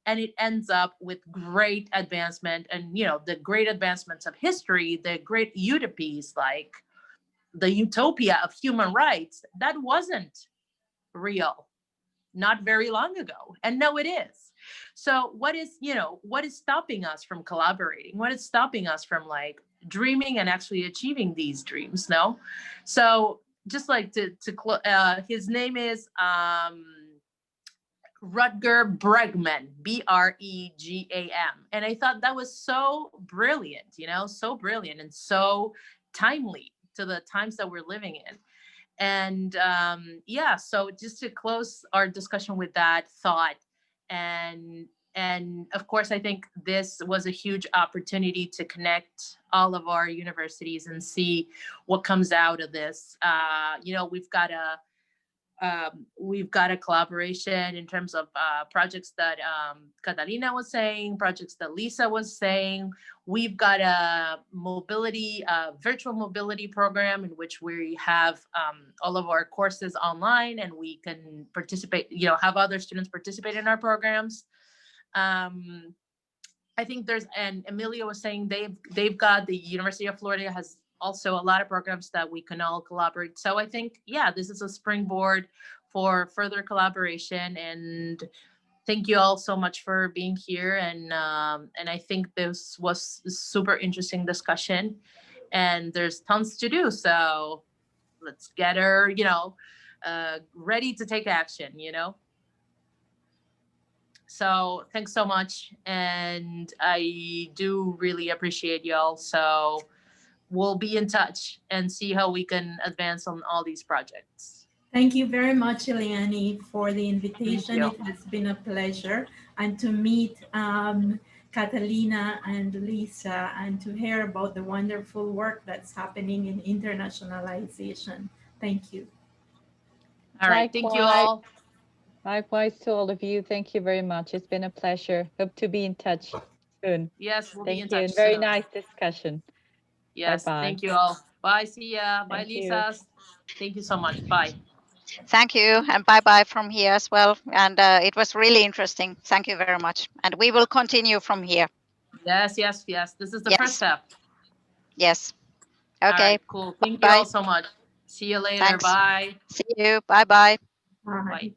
And it ends up with great advancement, and the great advancements of history, the great utopias, like the utopia of human rights, that wasn't real not very long ago, and now it is. So what is stopping us from collaborating? What is stopping us from, like, dreaming and actually achieving these dreams? No. So just like his name is Rutger Bregman, Bregam. And I thought that was so brilliant, so brilliant and so timely to the times that we're living in. And so just to close our discussion with that thought, and of course, I think this was a huge opportunity to connect all of our universities and see what comes out of this. We've got a collaboration in terms of projects that Catalina was saying, projects that Lisa was saying. We've got a virtual mobility program in which we have all of our courses online, and we can participate, have other students participate in our programs. I think and Emilia was saying they've got, the University of Florida has also a lot of programs that we can all collaborate. So I think, this is a springboard for further collaboration. And thank you all so much for being here. And I think this was a super interesting discussion, and there's tons to do. So let's get her, ready to take action, So thanks so much. And I do really appreciate y'all. So we'll be in touch and see how we can advance on all these projects. Thank you very much, Eliane, for the invitation. It has been a pleasure, and to meet Catalina and Lisa, and to hear about the wonderful work that's happening in internationalization. Thank you. All right. Thank you all. Likewise to all of you. Thank you very much. It's been a pleasure. Hope to be in touch soon. Yes, we'll be in Thank you. touch. Very nice discussion. Yes. Bye-bye. Thank you all. Bye. See ya. Bye, Thank Lisa. Thank you so much. Bye. Thank you, and bye-bye from here as well. And it was really interesting. Thank you very much. And we will continue from here. Yes. This is the first step. Yes. Okay. All right, cool. Thank you all so much. See you later. Thanks. Bye. See you. Bye-bye. Bye. Bye.